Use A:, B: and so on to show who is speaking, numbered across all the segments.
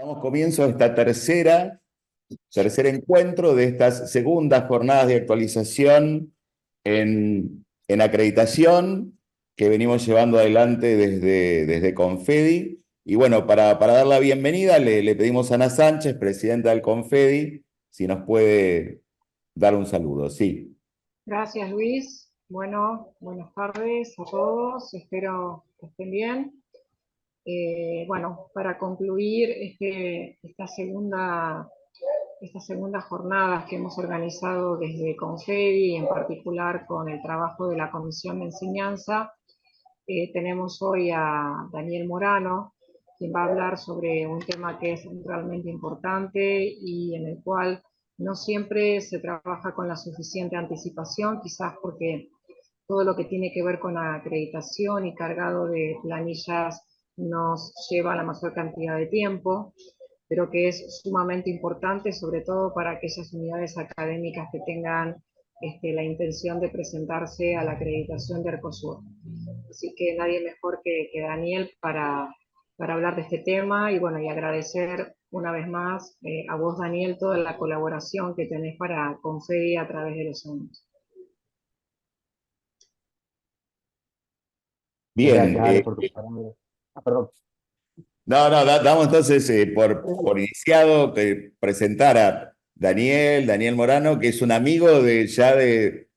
A: Damos comienzo a esta tercer encuentro de estas segundas jornadas de actualización en acreditación que venimos llevando adelante desde Confedi. Y bueno, para dar la bienvenida le pedimos a Ana Sánchez, presidenta del Confedi, si nos puede dar un saludo. Sí.
B: Gracias, Luis. Bueno, buenas tardes a todos. Espero que estén bien. Bueno, para concluir estas segundas jornadas que hemos organizado desde Confedi, en particular con el trabajo de la Comisión de Enseñanza, tenemos hoy a Daniel Morano, quien va a hablar sobre un tema que es realmente importante y en el cual no siempre se trabaja con la suficiente anticipación, quizás porque todo lo que tiene que ver con la acreditación y cargado de planillas nos lleva la mayor cantidad de tiempo, pero que es sumamente importante, sobre todo para aquellas unidades académicas que tengan la intención de presentarse a la acreditación de Arcosur. Así que nadie mejor que Daniel para hablar de este tema y bueno, y agradecer una vez más a vos, Daniel, toda la colaboración que tenés para Confedi a través de los años.
A: Bien.
C: Gracias, Ale, por tus palabras. Perdón.
A: Damos entonces por iniciado presentar a Daniel Morano, que es un amigo de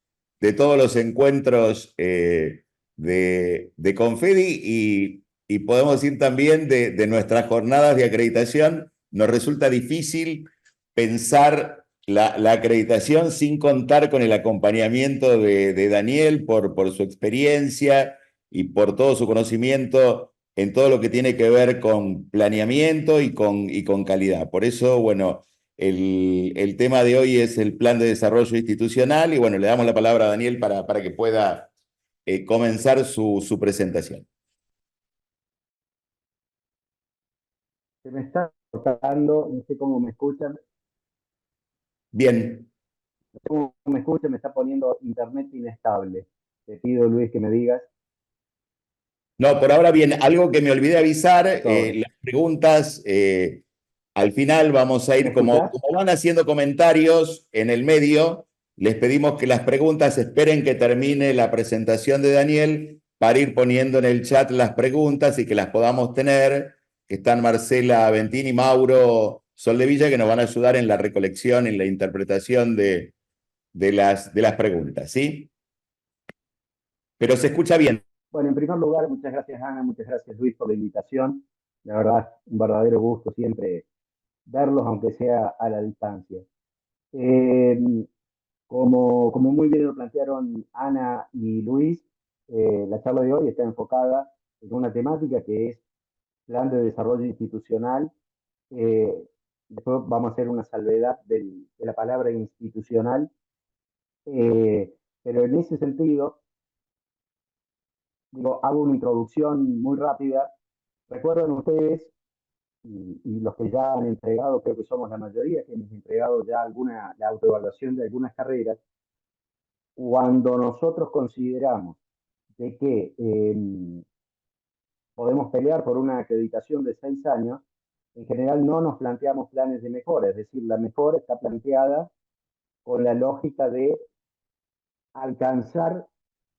A: todos los encuentros de Confedi y podemos decir también de nuestras jornadas de acreditación. Nos resulta difícil pensar la acreditación sin contar con el acompañamiento de Daniel por su experiencia y por todo su conocimiento en todo lo que tiene que ver con planeamiento y con calidad. Por eso, bueno, el tema de hoy es el plan de desarrollo institucional y bueno, le damos la palabra a Daniel para que pueda comenzar su presentación.
C: Se me está cortando, no sé cómo me escuchan.
A: Bien.
C: No sé cómo me escuchan, me está poniendo internet inestable. Te pido, Luis, que me digas.
A: No, por ahora bien, algo que me olvidé avisar,
C: Ahora.
A: las preguntas, al final vamos a
C: ¿Me
A: ir, como
C: escuchás?
A: van haciendo comentarios en el medio, les pedimos que las preguntas esperen que termine la presentación de Daniel para ir poniendo en el chat las preguntas y que las podamos tener, que están Marcela Ventini, Mauro Soldevilla, que nos van a ayudar en la recolección, en la interpretación de las preguntas, ¿sí? Pero se escucha bien.
C: Bueno, en primer lugar, muchas gracias, Ana, muchas gracias, Luis, por la invitación. La verdad, un verdadero gusto siempre verlos, aunque sea a la distancia. Eh, como muy bien lo plantearon Ana y Luis, la charla de hoy está enfocada en una temática que es plan de desarrollo institucional. Eh, Después vamos a hacer una salvedad de la palabra institucional, pero en ese sentido, digo, hago una introducción muy rápida. Recuerdan ustedes, y los que ya han entregado, creo que somos la mayoría, que hemos entregado ya la autoevaluación de algunas carreras, cuando nosotros consideramos de que podemos pelear por una acreditación de 6 años, en general no nos planteamos planes de mejora, es decir, la mejora está planteada con la lógica de alcanzar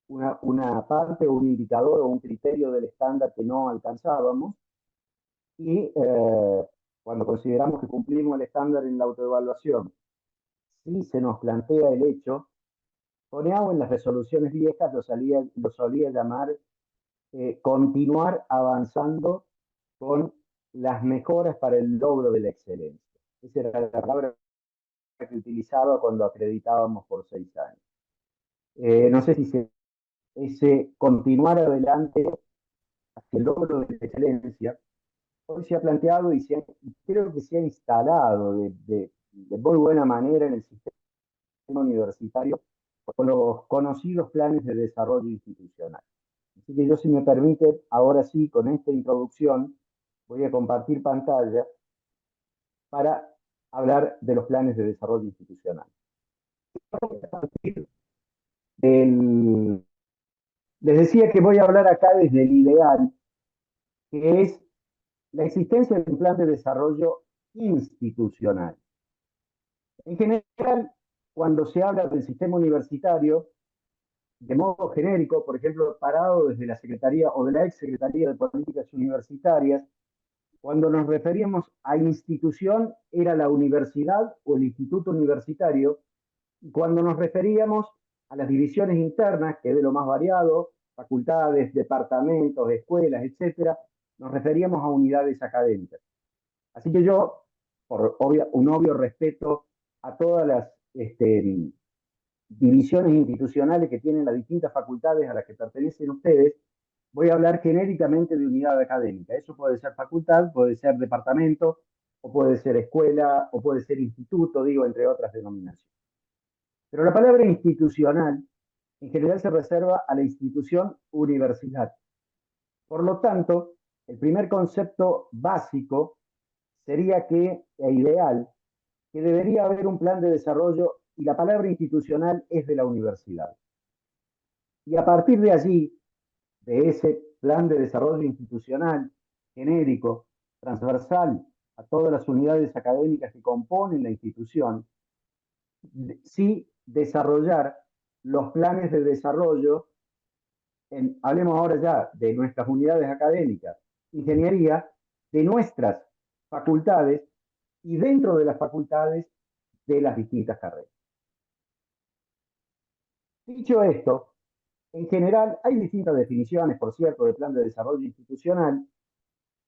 C: una parte o un indicador o un criterio del estándar que no alcanzábamos y cuando consideramos que cumplimos el estándar en la autoevaluación, si se nos plantea el hecho, Coneau en las resoluciones viejas lo solía llamar continuar avanzando con las mejoras para el logro de la excelencia. Esa era la palabra que utilizaba cuando acreditábamos por 6 años. No sé si ese continuar adelante hacia el logro de la excelencia hoy se ha planteado y creo que se ha instalado de muy buena manera en el sistema universitario con los conocidos planes de desarrollo institucional. Así que yo, si me permite, ahora sí, con esta introducción, voy a compartir pantalla para hablar de los planes de desarrollo institucional. Les decía que voy a hablar acá desde el ideal, que es la existencia de un plan de desarrollo institucional. En general, cuando se habla del sistema universitario, de modo genérico, por ejemplo, parado desde la Secretaría o de la ex Secretaría de Políticas Universitarias, cuando nos referíamos a institución, era la universidad o el instituto universitario, y cuando nos referíamos a las divisiones internas, que es de lo más variado, facultades, departamentos, escuelas, etcétera, nos referíamos a unidades académicas. Así que yo, por un obvio respeto a todas las divisiones institucionales que tienen las distintas facultades a las que pertenecen ustedes, voy a hablar genéricamente de unidad académica. Eso puede ser facultad, puede ser departamento, o puede ser escuela, o puede ser instituto, digo, entre otras denominaciones. Pero la palabra institucional en general se reserva a la institución universidad. Por lo tanto, el primer concepto básico sería que, e ideal, que debería haber un plan de desarrollo y la palabra institucional es de la universidad. Y a partir de allí, de ese plan de desarrollo institucional, genérico, transversal a todas las unidades académicas que componen la institución, sí desarrollar los planes de desarrollo, hablemos ahora ya de nuestras unidades académicas, ingeniería, de nuestras facultades y dentro de las facultades de las distintas carreras. Dicho esto, en general hay distintas definiciones, por cierto, de plan de desarrollo institucional,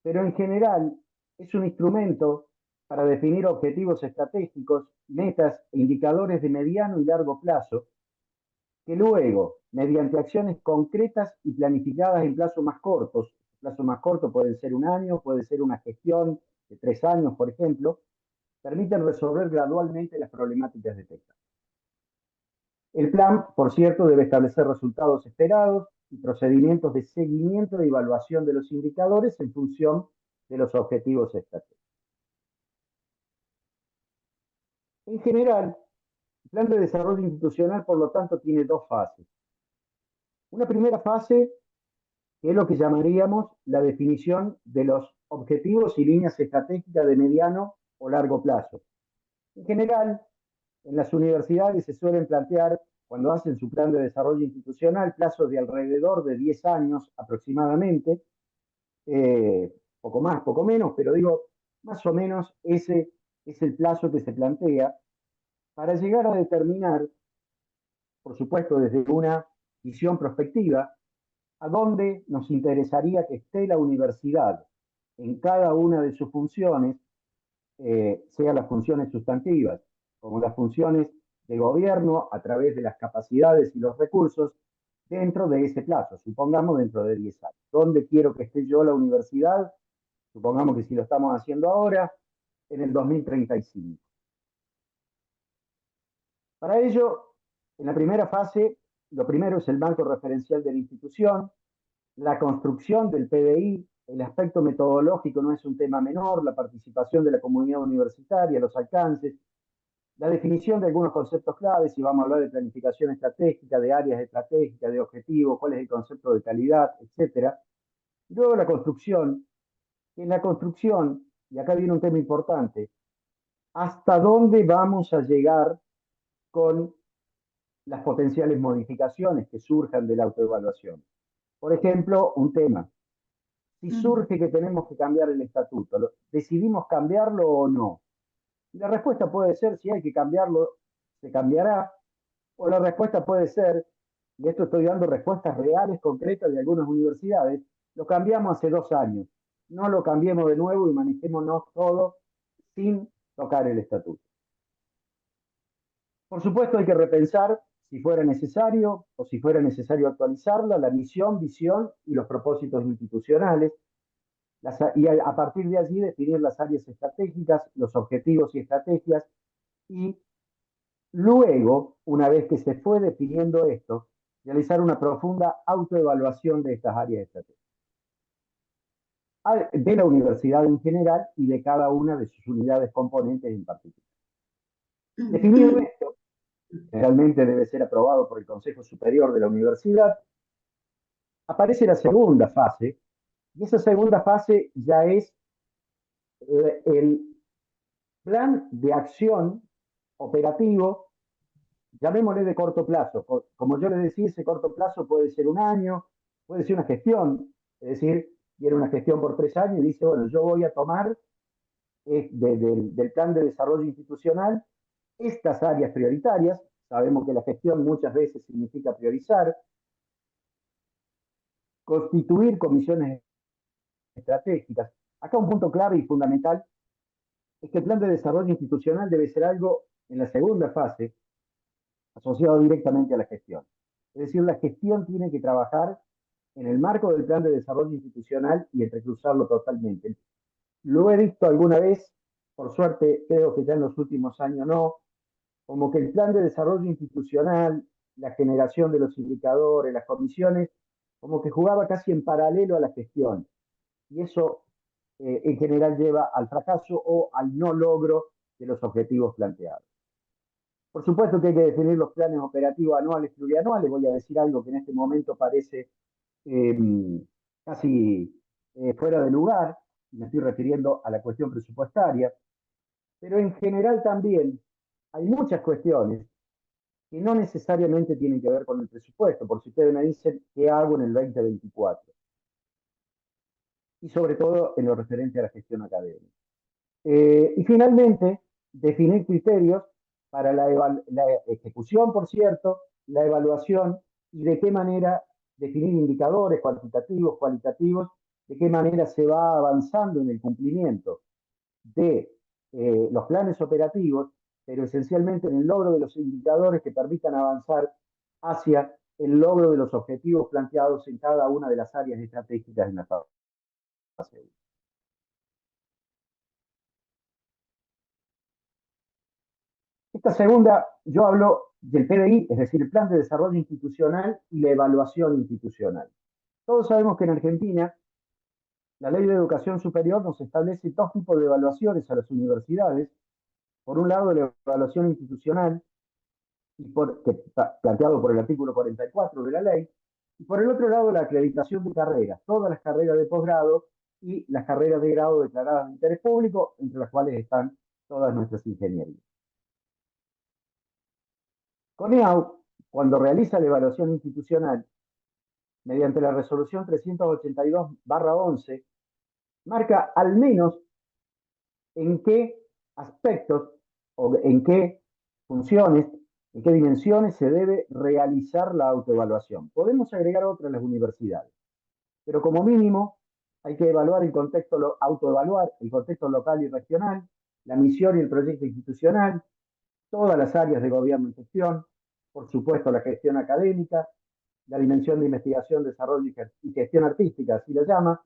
C: pero en general es un instrumento para definir objetivos estratégicos, metas e indicadores de mediano y largo plazo, que luego, mediante acciones concretas y planificadas en plazos más cortos, plazo más corto puede ser un año, puede ser una gestión de 3 años, por ejemplo, permiten resolver gradualmente las problemáticas detectadas. El plan, por cierto, debe establecer resultados esperados y procedimientos de seguimiento y evaluación de los indicadores en función de los objetivos estratégicos. En general, el plan de desarrollo institucional, por lo tanto, tiene dos fases. Una primera fase, que es lo que llamaríamos la definición de los objetivos y líneas estratégicas de mediano o largo plazo. En general, en las universidades se suelen plantear, cuando hacen su plan de desarrollo institucional, plazos de alrededor de 10 años aproximadamente, poco más, poco menos, pero digo, más o menos ese es el plazo que se plantea para llegar a determinar, por supuesto desde una visión prospectiva, a dónde nos interesaría que esté la universidad en cada una de sus funciones, sean las funciones sustantivas como las funciones de gobierno a través de las capacidades y los recursos dentro de ese plazo, supongamos dentro de 10 años. ¿Dónde quiero que esté yo la universidad? Supongamos que si lo estamos haciendo ahora, en el 2035. Para ello, en la primera fase, lo primero es el marco referencial de la institución, la construcción del PDI, el aspecto metodológico no es un tema menor, la participación de la comunidad universitaria, los alcances, la definición de algunos conceptos claves, si vamos a hablar de planificación estratégica, de áreas estratégicas, de objetivos, cuál es el concepto de calidad, etc. Y luego la construcción. En la construcción, y acá viene un tema importante, ¿hasta dónde vamos a llegar con las potenciales modificaciones que surjan de la autoevaluación? Por ejemplo, un tema. Si surge que tenemos que cambiar el estatuto, ¿decidimos cambiarlo o no? Y la respuesta puede ser, si hay que cambiarlo, se cambiará, o la respuesta puede ser, y esto estoy dando respuestas reales, concretas de algunas universidades, lo cambiamos hace 2 años, no lo cambiemos de nuevo y manejémonos todo sin tocar el estatuto. Por supuesto hay que repensar si fuera necesario o si fuera necesario actualizarla, la misión, visión y los propósitos institucionales, y a partir de allí definir las áreas estratégicas, los objetivos y estrategias, y luego, una vez que se fue definiendo esto, realizar una profunda autoevaluación de estas áreas estratégicas, de la universidad en general y de cada una de sus unidades componentes en particular. Definido esto, realmente debe ser aprobado por el Consejo Superior de la Universidad, aparece la segunda fase, y esa segunda fase ya es El plan de acción operativo, llamémosle de corto plazo. Como yo le decía, ese corto plazo puede ser un año, puede ser una gestión, es decir, viene una gestión por 3 años y dice, bueno, yo voy a tomar del plan de desarrollo institucional estas áreas prioritarias. Sabemos que la gestión muchas veces significa priorizar, constituir comisiones estratégicas. Acá un punto clave y fundamental es que el plan de desarrollo institucional debe ser algo en la segunda fase asociado directamente a la gestión. Es decir, la gestión tiene que trabajar en el marco del plan de desarrollo institucional y entrecruzarlo totalmente. Lo he visto alguna vez, por suerte creo que ya en los últimos años no, como que el plan de desarrollo institucional, la generación de los indicadores, las comisiones, como que jugaba casi en paralelo a la gestión. Y eso en general lleva al fracaso o al no logro de los objetivos planteados. Por supuesto que hay que definir los planes operativos anuales, plurianuales. Voy a decir algo que en este momento parece casi fuera de lugar, me estoy refiriendo a la cuestión presupuestaria, pero en general también hay muchas cuestiones que no necesariamente tienen que ver con el presupuesto, por si ustedes me dicen qué hago en el 2024, y sobre todo en lo referente a la gestión académica. Y finalmente, definir criterios para la ejecución, por cierto, la evaluación y de qué manera definir indicadores cuantitativos, cualitativos, de qué manera se va avanzando en el cumplimiento de los planes operativos, pero esencialmente en el logro de los indicadores que permitan avanzar hacia el logro de los objetivos planteados en cada una de las áreas estratégicas en la fase 1. Esta segunda, yo hablo del PDI, es decir, el Plan de Desarrollo Institucional y la evaluación institucional. Todos sabemos que en Argentina la Ley de Educación Superior nos establece dos tipos de evaluaciones a las universidades. Por un lado, la evaluación institucional, planteado por el artículo 44 de la ley, y por el otro lado, la acreditación de carreras, todas las carreras de posgrado y las carreras de grado declaradas de interés público, entre las cuales están todas nuestras ingenierías. CONEAU, cuando realiza la evaluación institucional, mediante la resolución 382/11, marca al menos en qué aspectos o en qué funciones, en qué dimensiones se debe realizar la autoevaluación. Podemos agregar otras en las universidades, pero como mínimo hay que evaluar el contexto, autoevaluar el contexto local y regional, la misión y el proyecto institucional, todas las áreas de gobierno y gestión, por supuesto la gestión académica, la dimensión de investigación, desarrollo y gestión artística, así la llama,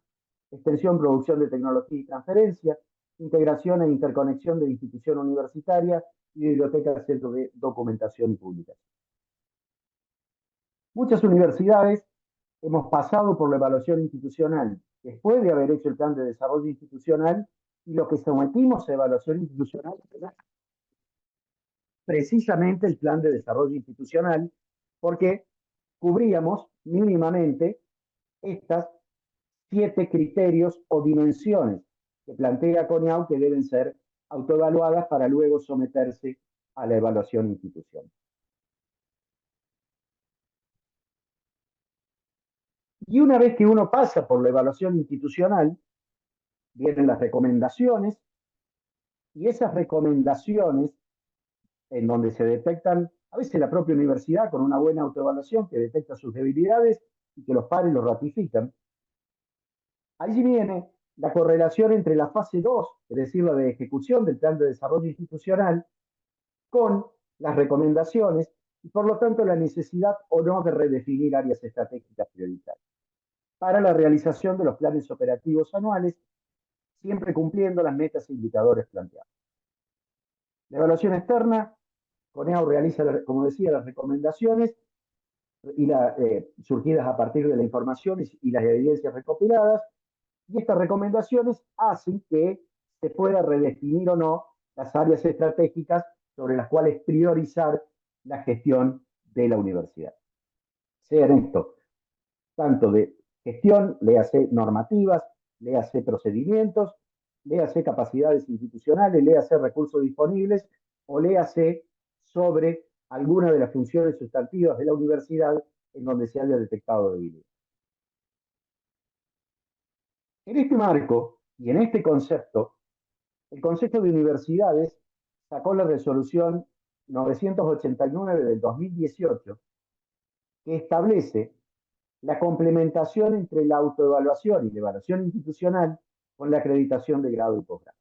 C: extensión, producción de tecnología y transferencia, integración e interconexión de institución universitaria y biblioteca, centro de documentación y publicación. Muchas universidades hemos pasado por la evaluación institucional después de haber hecho el plan de desarrollo institucional, y lo que sometimos a evaluación institucional era precisamente el plan de desarrollo institucional, porque cubríamos mínimamente estas 7 criterios o dimensiones que plantea CONEAU que deben ser autoevaluadas para luego someterse a la evaluación institucional. Y una vez que uno pasa por la evaluación institucional, vienen las recomendaciones, y esas recomendaciones en donde se detectan, a veces la propia universidad con una buena autoevaluación que detecta sus debilidades y que los pares lo ratifican. Allí viene la correlación entre la fase 2, es decir, la de ejecución del plan de desarrollo institucional, con las recomendaciones y por lo tanto la necesidad o no de redefinir áreas estratégicas prioritarias para la realización de los planes operativos anuales, siempre cumpliendo las metas e indicadores planteados. La evaluación externa, CONEAU realiza, como decía, las recomendaciones y surgidas a partir de la información y las evidencias recopiladas, y estas recomendaciones hacen que se pueda redefinir o no las áreas estratégicas sobre las cuales priorizar la gestión de la universidad. Sean esto tanto de gestión, léase normativas, léase procedimientos, léase capacidades institucionales, léase recursos disponibles o léase sobre alguna de las funciones sustantivas de la universidad en donde se haya detectado debilidad. En este marco y en este concepto, el Consejo de Universidades sacó la resolución 989 del 2018 que establece la complementación entre la autoevaluación y la evaluación institucional con la acreditación de grado y posgrado.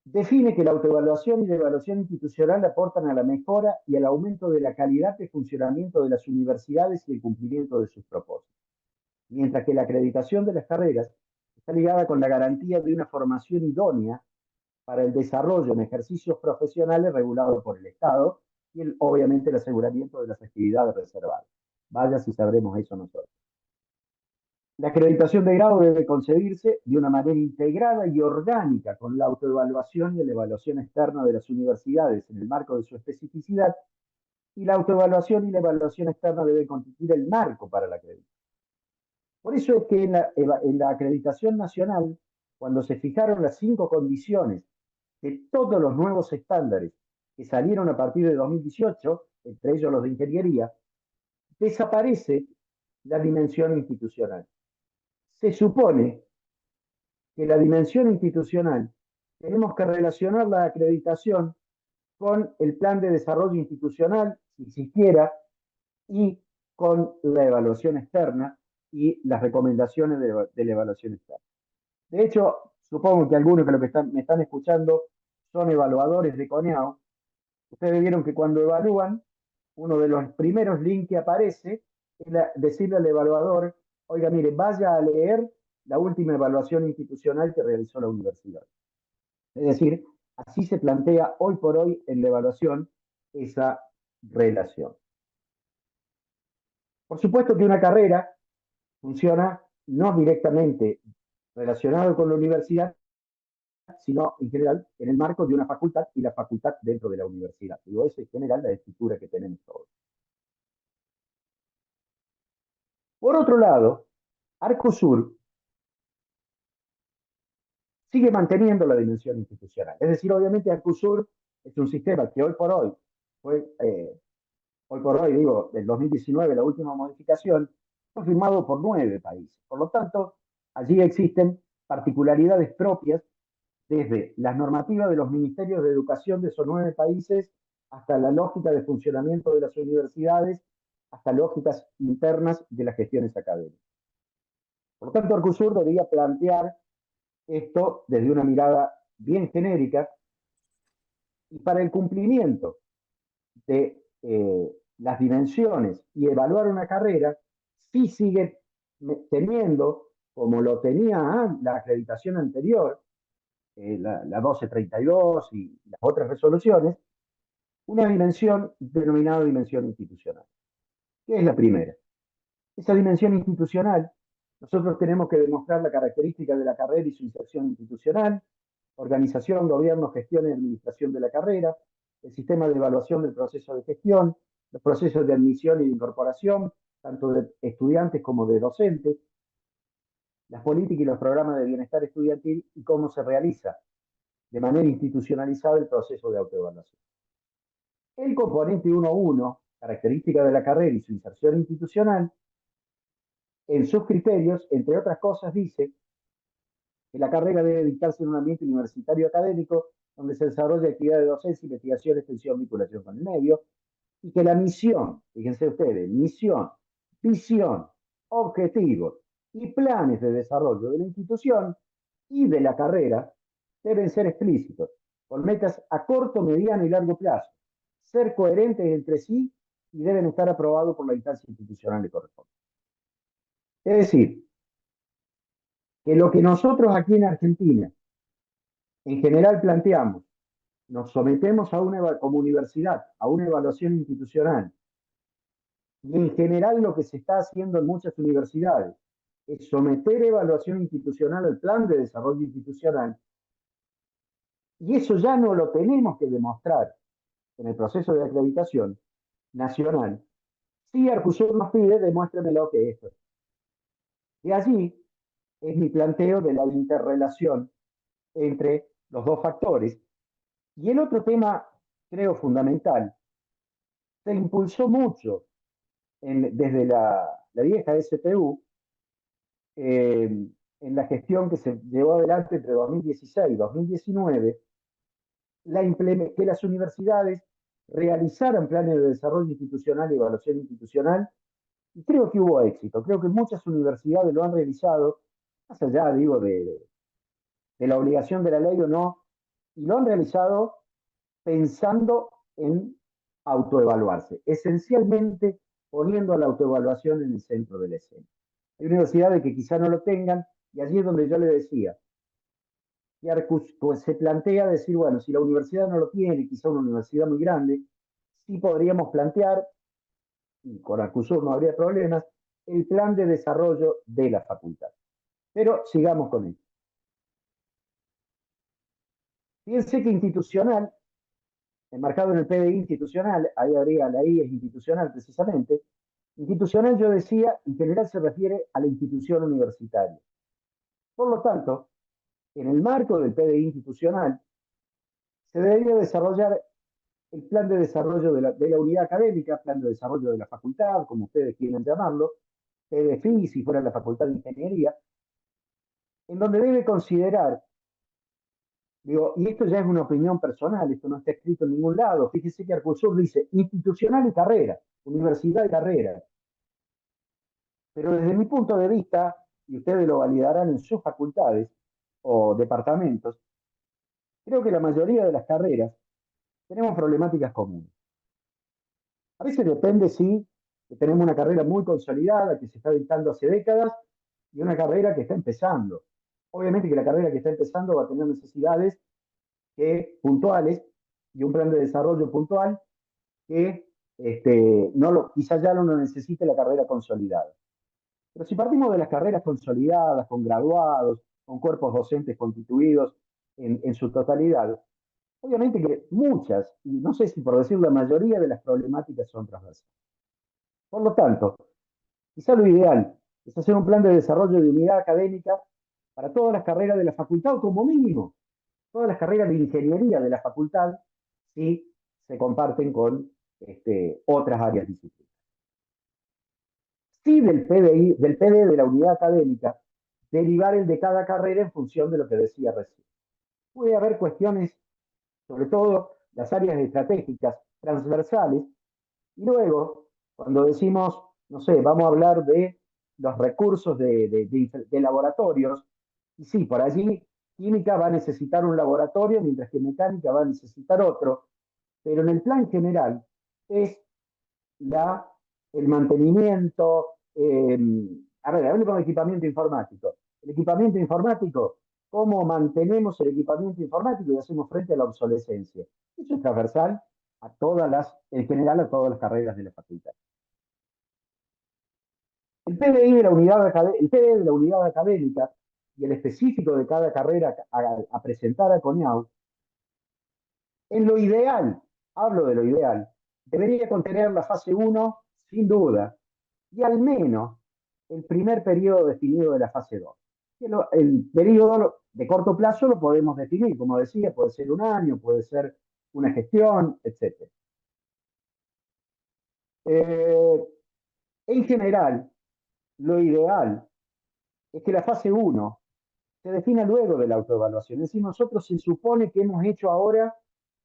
C: Define que la autoevaluación y la evaluación institucional aportan a la mejora y al aumento de la calidad de funcionamiento de las universidades y el cumplimiento de sus propósitos, mientras que la acreditación de las carreras está ligada con la garantía de una formación idónea para el desarrollo en ejercicios profesionales regulados por el Estado y obviamente el aseguramiento de las actividades reservadas. Vaya si sabremos eso nosotros. La acreditación de grado debe concebirse de una manera integrada y orgánica con la autoevaluación y la evaluación externa de las universidades en el marco de su especificidad, y la autoevaluación y la evaluación externa deben constituir el marco para la acreditación. Por eso es que en la acreditación nacional, cuando se fijaron las 5 condiciones de todos los nuevos estándares que salieron a partir de 2018, entre ellos los de ingeniería, desaparece la dimensión institucional. Se supone que la dimensión institucional tenemos que relacionar la acreditación con el plan de desarrollo institucional, si existiera, y con la evaluación externa y las recomendaciones de la evaluación externa. De hecho, supongo que algunos de los que me están escuchando son evaluadores de CONEAO. Ustedes vieron que cuando evalúan, uno de los primeros links que aparece es decirle al evaluador, oiga, mire, vaya a leer la última evaluación institucional que realizó la universidad. Es decir, así se plantea hoy por hoy en la evaluación esa relación. Por supuesto que una carrera funciona no directamente relacionado con la universidad, sino en general en el marco de una facultad y la facultad dentro de la universidad. Digo, esa es en general la estructura que tenemos todos. Por otro lado, Arcosur sigue manteniendo la dimensión institucional. Es decir, obviamente Arcosur es un sistema que hoy por hoy, digo, del 2019, la última modificación, fue firmado por 9 países. Por lo tanto, allí existen particularidades propias desde las normativas de los ministerios de educación de esos 9 países hasta la lógica de funcionamiento de las universidades, hasta lógicas internas de las gestiones académicas. Por lo tanto, Arcosur debería plantear esto desde una mirada bien genérica, y para el cumplimiento de las dimensiones y evaluar una carrera, sí sigue teniendo, como lo tenía la acreditación anterior, la 1232 y las otras resoluciones, una dimensión denominada dimensión institucional. ¿Qué es la primera? Esa dimensión institucional, nosotros tenemos que demostrar la característica de la carrera y su inserción institucional, organización, gobierno, gestión y administración de la carrera, el sistema de evaluación del proceso de gestión, los procesos de admisión y de incorporación, tanto de estudiantes como de docentes, las políticas y los programas de bienestar estudiantil y cómo se realiza de manera institucionalizada el proceso de autoevaluación. El componente 1.1, característica de la carrera y su inserción institucional, en sus criterios, entre otras cosas, dice que la carrera debe dictarse en un ambiente universitario académico donde se desarrolla actividad de docencia, investigación, extensión, vinculación con el medio, y que la misión, fíjense ustedes, misión, visión, objetivos y planes de desarrollo de la institución y de la carrera deben ser explícitos, con metas a corto, mediano y largo plazo, ser coherentes entre sí y deben estar aprobados por la instancia institucional que corresponde. Es decir, que lo que nosotros aquí en Argentina en general planteamos, nos sometemos como universidad a una evaluación institucional, y en general lo que se está haciendo en muchas universidades es someter evaluación institucional al plan de desarrollo institucional, y eso ya no lo tenemos que demostrar en el proceso de acreditación nacional. Si Arcosur nos pide, demuéstremelo que esto. De allí es mi planteo de la interrelación entre los dos factores. Y el otro tema, creo fundamental, se impulsó mucho desde la vieja SPU, en la gestión que se llevó adelante entre 2016 y 2019, que las universidades realizaran planes de desarrollo institucional y evaluación institucional, y creo que hubo éxito. Creo que muchas universidades lo han realizado, más allá, digo, de la obligación de la ley o no, y lo han realizado pensando en autoevaluarse, esencialmente poniendo a la autoevaluación en el centro de la escena. Hay universidades que quizá no lo tengan, y allí es donde yo le decía, y Arcus pues, se plantea decir, bueno, si la universidad no lo tiene, quizá una universidad muy grande, sí podríamos plantear, y con Arcusur no habría problemas, el plan de desarrollo de la facultad. Pero sigamos con esto. Fíjense que institucional, enmarcado en el PDI institucional, ahí habría la I es institucional precisamente, institucional yo decía, en general se refiere a la institución universitaria. Por lo tanto, en el marco del PDI institucional, se debería desarrollar el plan de desarrollo de la unidad académica, plan de desarrollo de la facultad, como ustedes quieran llamarlo, PDFI, si fuera la Facultad de Ingeniería, en donde debe considerar, digo, y esto ya es una opinión personal, esto no está escrito en ningún lado, fíjese que Arcusur dice institucional y carrera, universidad y carrera, pero desde mi punto de vista, y ustedes lo validarán en sus facultades o departamentos, creo que la mayoría de las carreras tenemos problemáticas comunes. A veces depende si tenemos una carrera muy consolidada que se está dictando hace décadas y una carrera que está empezando. Obviamente que la carrera que está empezando va a tener necesidades puntuales y un plan de desarrollo puntual que quizás ya no lo necesite la carrera consolidada. Pero si partimos de las carreras consolidadas, con graduados, con cuerpos docentes constituidos en su totalidad, obviamente que muchas, y no sé si por decir la mayoría de las problemáticas son transversales. Por lo tanto, quizá lo ideal es hacer un plan de desarrollo de unidad académica para todas las carreras de la facultad, o como mínimo, todas las carreras de ingeniería de la facultad, si se comparten con otras áreas disciplinares. Sí, del PDI, del PD de la unidad académica, derivar el de cada carrera en función de lo que decía recién. Puede haber cuestiones, sobre todo las áreas estratégicas transversales, y luego, cuando decimos, no sé, vamos a hablar de los recursos de laboratorios, y sí, por allí química va a necesitar un laboratorio, mientras que mecánica va a necesitar otro, pero en el plan general es el mantenimiento, a ver, hablemos con equipamiento informático. El equipamiento informático, ¿cómo mantenemos el equipamiento informático y hacemos frente a la obsolescencia? Eso es transversal a en general a todas las carreras de la facultad. El PDI de la unidad académica y el específico de cada carrera a presentar a CONIAU, en lo ideal, hablo de lo ideal, debería contener la fase 1 sin duda, y al menos el primer periodo definido de la fase 2. El periodo de corto plazo lo podemos definir, como decía, puede ser un año, puede ser una gestión, etc. En general, lo ideal es que la fase 1 se defina luego de la autoevaluación. Es decir, nosotros se supone que hemos hecho ahora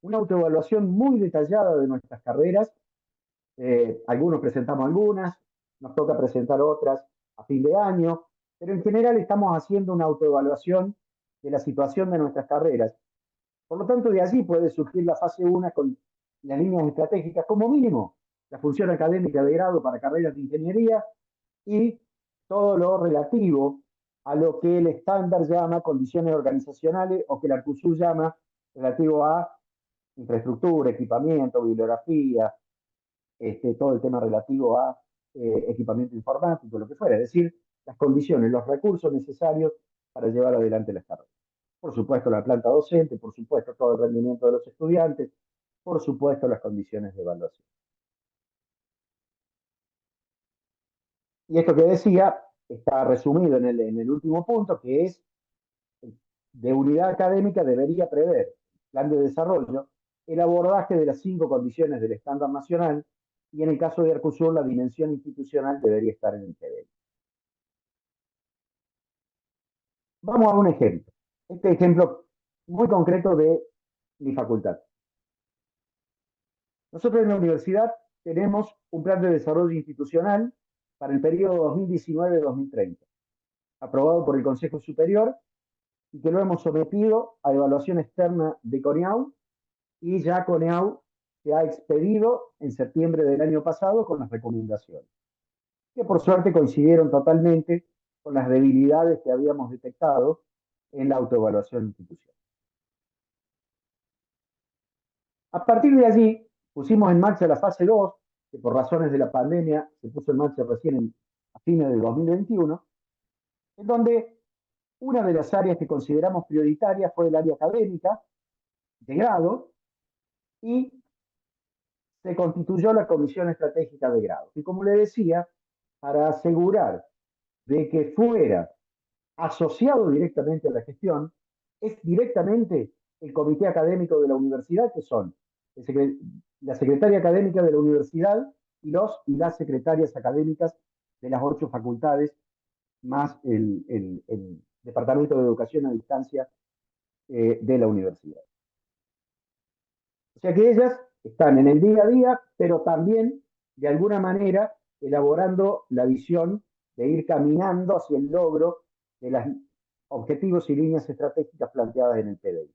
C: una autoevaluación muy detallada de nuestras carreras. Algunos presentamos algunas, nos toca presentar otras a fin de año, pero en general estamos haciendo una autoevaluación de la situación de nuestras carreras. Por lo tanto, de allí puede surgir la fase 1 con las líneas estratégicas, como mínimo, la función académica de grado para carreras de ingeniería y todo lo relativo a lo que el estándar llama condiciones organizacionales o que el Arcusur llama relativo a infraestructura, equipamiento, bibliografía, todo el tema relativo a equipamiento informático, lo que fuera, es decir, las condiciones, los recursos necesarios para llevar adelante las carreras. Por supuesto, la planta docente, por supuesto, todo el rendimiento de los estudiantes, por supuesto, las condiciones de evaluación. Y esto que decía, está resumido en el último punto, que es de unidad académica debería prever, plan de desarrollo, el abordaje de las 5 condiciones del estándar nacional y en el caso de Arcusur la dimensión institucional debería estar en el PDI. Vamos a un ejemplo. Este ejemplo muy concreto de mi facultad. Nosotros en la universidad tenemos un plan de desarrollo institucional para el periodo 2019-2030, aprobado por el Consejo Superior y que lo hemos sometido a evaluación externa de CONEAU y ya CONEAU se ha expedido en septiembre del año pasado con las recomendaciones, que por suerte coincidieron totalmente con las debilidades que habíamos detectado en la autoevaluación institucional. A partir de allí pusimos en marcha la fase 2, que por razones de la pandemia se puso en marcha recién a fines del 2021, en donde una de las áreas que consideramos prioritarias fue el área académica de grado y se constituyó la Comisión Estratégica de Grado. Y como le decía, para asegurar de que fuera asociado directamente a la gestión, es directamente el comité académico de la universidad, que son la secretaria académica de la universidad y los y las secretarias académicas de las 8 facultades, más el Departamento de Educación a Distancia de la universidad. O sea que ellas están en el día a día, pero también, de alguna manera, elaborando la visión de ir caminando hacia el logro de los objetivos y líneas estratégicas planteadas en el PDI.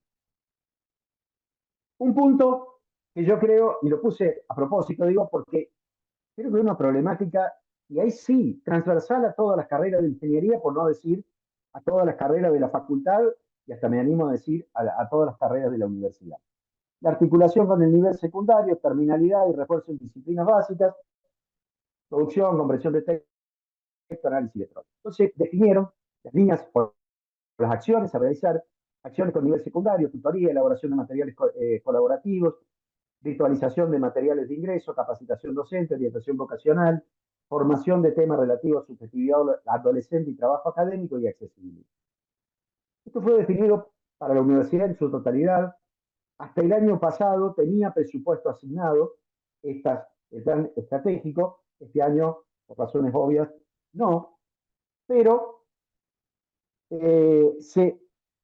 C: Un punto que yo creo, y lo puse a propósito, digo, porque creo que es una problemática, y ahí sí, transversal a todas las carreras de ingeniería, por no decir a todas las carreras de la facultad, y hasta me animo a decir a todas las carreras de la universidad. La articulación con el nivel secundario, terminalidad y refuerzo en disciplinas básicas, producción, comprensión de texto, análisis de pruebas. Entonces definieron las líneas por las acciones a realizar, acciones con nivel secundario, tutoría, elaboración de materiales colaborativos, virtualización de materiales de ingreso, capacitación docente, orientación vocacional, formación de temas relativos a subjetividad adolescente y trabajo académico y accesibilidad. Esto fue definido para la universidad en su totalidad. Hasta el año pasado tenía presupuesto asignado el plan estratégico, este año, por razones obvias, no, pero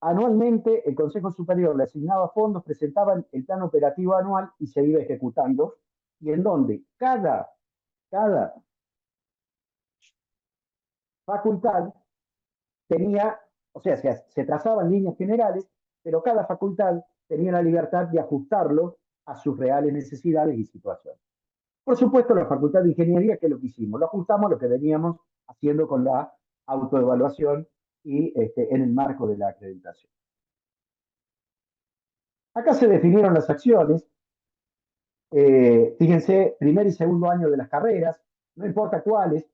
C: anualmente el Consejo Superior le asignaba fondos, presentaban el plan operativo anual y se iba ejecutando, y en donde cada facultad tenía, o sea, se trazaban líneas generales, pero cada facultad tenía la libertad de ajustarlo a sus reales necesidades y situaciones. Por supuesto, la Facultad de Ingeniería, ¿qué es lo que hicimos? Lo ajustamos a lo que veníamos haciendo con la autoevaluación y en el marco de la acreditación. Acá se definieron las acciones. Fíjense, primer y segundo año de las carreras, no importa cuáles,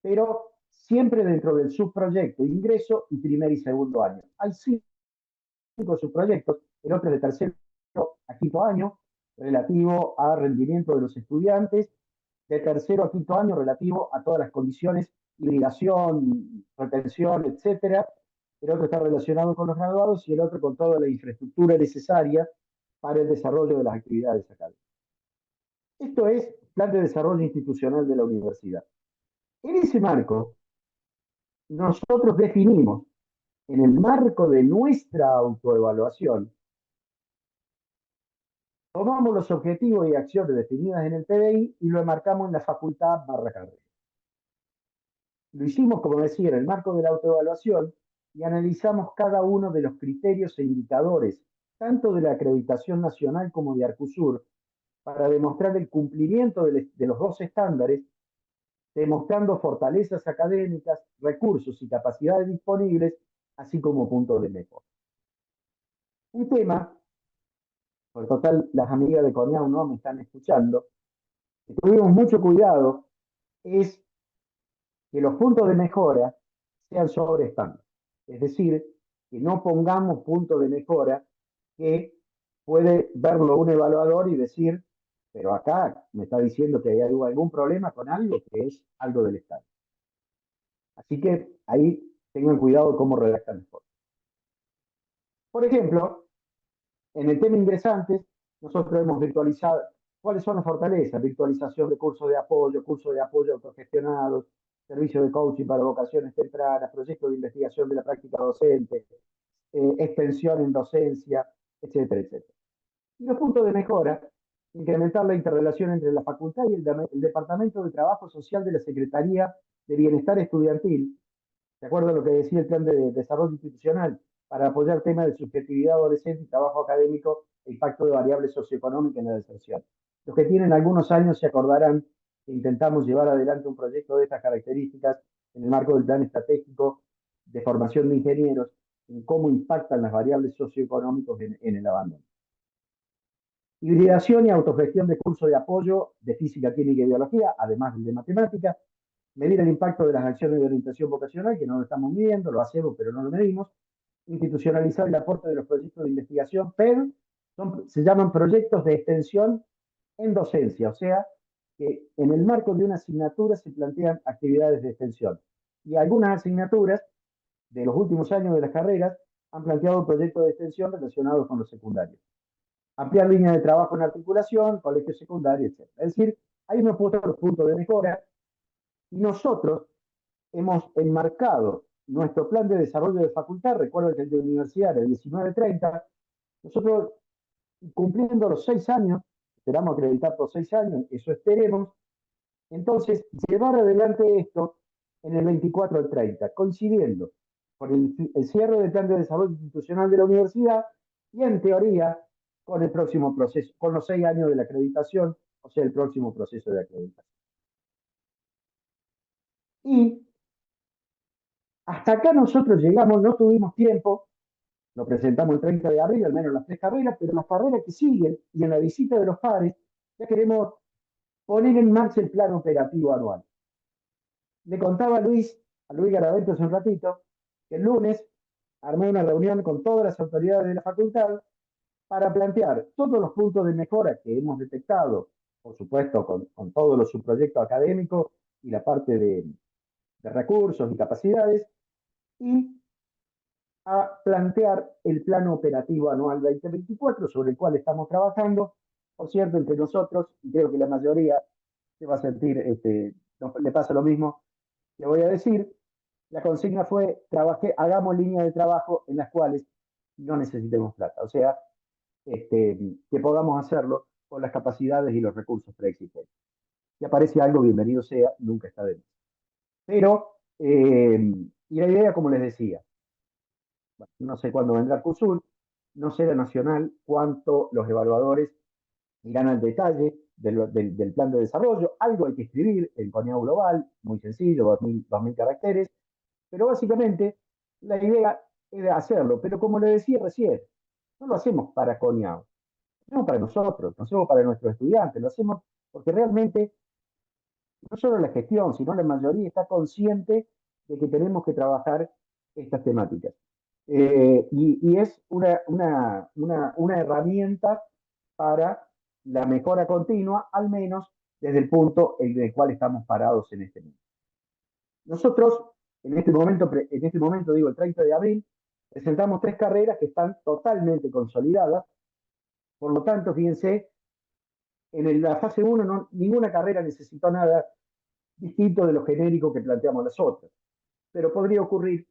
C: pero siempre dentro del subproyecto, ingreso y primer y segundo año. Hay 5 subproyectos, el otro es de tercero a quinto año, relativo a rendimiento de los estudiantes, de tercero a quinto año relativo a todas las condiciones, hibridación, retención, etcétera. El otro está relacionado con los graduados y el otro con toda la infraestructura necesaria para el desarrollo de las actividades académicas. Esto es plan de desarrollo institucional de la universidad. En ese marco, nosotros definimos, en el marco de nuestra autoevaluación, tomamos los objetivos y acciones definidas en el PDI y lo enmarcamos en la facultad / carrera. Lo hicimos, como decía, en el marco de la autoevaluación y analizamos cada uno de los criterios e indicadores, tanto de la acreditación nacional como de Arcusur, para demostrar el cumplimiento de los 2 estándares, demostrando fortalezas académicas, recursos y capacidades disponibles, así como puntos de mejora. Un tema, por total, las amigas de CONEAU no me están escuchando, que tuvimos mucho cuidado, es que los puntos de mejora sean sobre estándar. Es decir, que no pongamos puntos de mejora que puede verlo un evaluador y decir, pero acá me está diciendo que hay algún problema con algo que es algo del estándar. Así que ahí tengan cuidado cómo redactan mejor. Por ejemplo, en el tema ingresantes, nosotros hemos virtualizado cuáles son las fortalezas: virtualización de cursos de apoyo autogestionados, servicios de coaching para vocaciones tempranas, proyectos de investigación de la práctica docente, extensión en docencia, etcétera, etcétera. Y los puntos de mejora: incrementar la interrelación entre la facultad y el Departamento de Trabajo Social de la Secretaría de Bienestar Estudiantil, de acuerdo a lo que decía el Plan de Desarrollo Institucional, para apoyar temas de subjetividad adolescente y trabajo académico e impacto de variables socioeconómicas en la deserción. Los que tienen algunos años se acordarán que intentamos llevar adelante un proyecto de estas características en el marco del Plan Estratégico de Formación de Ingenieros, en cómo impactan las variables socioeconómicas en el abandono. Hibridación y autogestión de cursos de apoyo de física, química y biología, además del de matemáticas. Medir el impacto de las acciones de orientación vocacional, que no lo estamos midiendo, lo hacemos pero no lo medimos. Institucionalizar el aporte de los proyectos de investigación, pero se llaman proyectos de extensión en docencia, o sea, que en el marco de una asignatura se plantean actividades de extensión. Y algunas asignaturas de los últimos años de las carreras han planteado proyectos de extensión relacionados con los secundarios. Ampliar líneas de trabajo en articulación, colegio secundario, etc. Es decir, hay unos puntos de mejora y nosotros hemos enmarcado nuestro plan de desarrollo de facultad. Recuerdo que el de universidad era el 1930. Nosotros, cumpliendo los 6 años, esperamos acreditar por 6 años, eso esperemos, entonces llevar adelante esto en el 24 al 30, coincidiendo con el cierre del plan de desarrollo institucional de la universidad y en teoría con el próximo proceso, con los 6 años de la acreditación, o sea, el próximo proceso de acreditación. Y hasta acá nosotros llegamos, no tuvimos tiempo, lo presentamos el 30 de abril, al menos las 3 carreras, pero las carreras que siguen y en la visita de los pares ya queremos poner en marcha el plan operativo anual. Le contaba a Luis Garavento hace un ratito, que el lunes armé una reunión con todas las autoridades de la facultad para plantear todos los puntos de mejora que hemos detectado, por supuesto con todos los subproyectos académicos y la parte de recursos y capacidades, y a plantear el plan operativo anual 2024 sobre el cual estamos trabajando. Por cierto, entre nosotros, y creo que la mayoría se va a sentir, le pasa lo mismo que voy a decir, la consigna fue: hagamos líneas de trabajo en las cuales no necesitemos plata, o sea, que podamos hacerlo con las capacidades y los recursos preexistentes. Si aparece algo, bienvenido sea, nunca está de más. Pero, y la idea, como les decía, no sé cuándo vendrá el CUSUL, no sé la nacional cuánto los evaluadores irán al detalle del plan de desarrollo. Algo hay que escribir en CONIAU Global, muy sencillo, 2000 caracteres, pero básicamente la idea es hacerlo. Pero como le decía recién, no lo hacemos para CONIAU, lo hacemos para nosotros, lo hacemos para nuestros estudiantes, lo hacemos porque realmente no solo la gestión, sino la mayoría está consciente de que tenemos que trabajar estas temáticas. Y es una herramienta para la mejora continua, al menos desde el punto en el cual estamos parados en este momento. Nosotros, en este momento, digo, el 30 de abril, presentamos 3 carreras que están totalmente consolidadas. Por lo tanto, fíjense, en la fase 1 ninguna carrera necesitó nada distinto de lo genérico que planteamos las otras. Pero podría ocurrir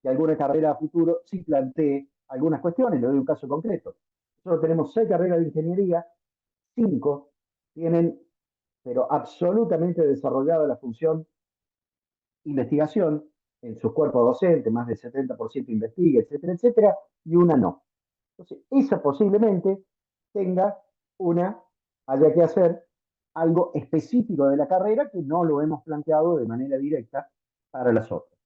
C: que alguna carrera a futuro sí plantee algunas cuestiones. Le doy un caso concreto. Nosotros tenemos 6 carreras de ingeniería, 5 tienen, pero absolutamente desarrollada la función investigación en sus cuerpos docentes, más del 70% investiga, etcétera, etcétera, y una no. Entonces, esa posiblemente haya que hacer algo específico de la carrera que no lo hemos planteado de manera directa para las otras.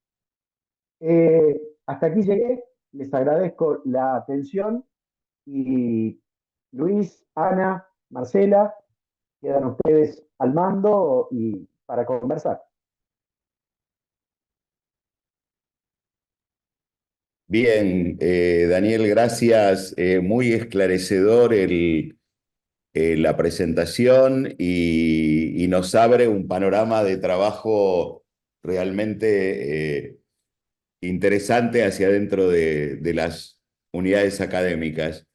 C: Hasta aquí llegué, les agradezco la atención y Luis, Ana, Marcela, quedan ustedes al mando y para conversar.
A: Bien, Daniel, gracias. Muy esclarecedor la presentación y nos abre un panorama de trabajo realmente interesante hacia dentro de las unidades académicas.